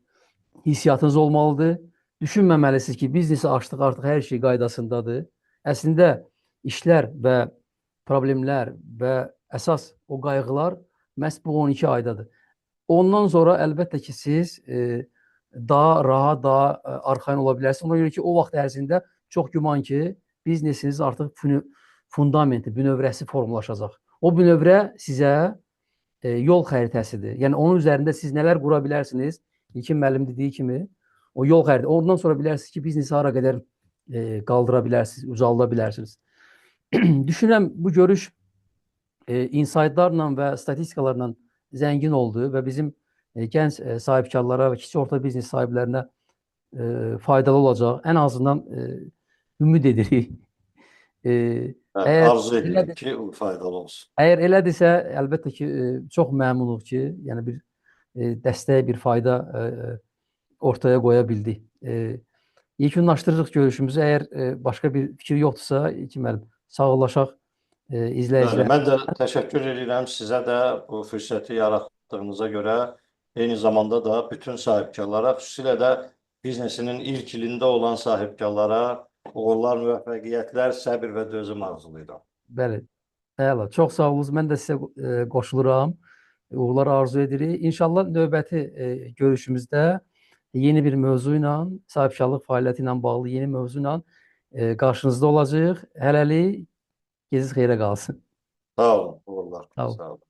hissiyatınız olmalıdır. Düşünməməlisiniz ki, biznesi açdıq, artıq hər şey qaydasındadır. Əslində işlər və problemlər və əsas o qayğılar məhz bu 12 aydadır. Ondan sonra əlbəttə ki, siz daha rahat, daha arxayın ola bilərsiniz. Ona görə ki, o vaxt ərzində çox güman ki, biznesiniz artıq fundamenti, bünövrəsi formalaşacaq. O bünövrə sizə yol xəritəsidir. Yəni, onun üzərində siz nələr qura bilərsiniz? İlkin müəllim dediyi kimi, o yol xəritəsi. Ondan sonra bilərsiniz ki, biznesi hara qədər qaldıra bilərsiniz, ucalda bilərsiniz. Düşünürəm bu görüş insightlarla və statistikalarla zəngin oldu və bizim gənc sahibkarlara və kiçik orta biznes sahiblərinə faydalı olacaq. Ən azından ümid edirik. Əgər Arzu edirik elədir, ki, faydalı olsun. əgər elədirsə, əlbəttə ki, çox məmnunuq ki, yəni bir dəstək, bir fayda ortaya qoya bildik. Yekunlaşdırırıq görüşümüzü. Əgər başqa bir fikir yoxdursa, İlkin müəllim, sağollaşaq Bəli, izləyicilər. mən də təşəkkür edirəm sizə də bu fürsəti yaratdığınıza görə. Eyni zamanda da bütün sahibkarlara, xüsusilə də biznesinin ilk ilində olan sahibkarlara uğurlar, müvəffəqiyyətlər, səbir və dözüm arzulayıram. Bəli. Əla. Çox sağ olunuz. Mən də sizə qoşuluram. Uğurlar arzu edirik. İnşallah növbəti görüşümüzdə yeni bir mövzu ilə, sahibkarlıq fəaliyyəti ilə bağlı yeni mövzu ilə qarşınızda olacağıq. Hələlik gecəniz xeyrə qalsın. Sağ olun, uğurlar. Sağ olun. Sağ olun.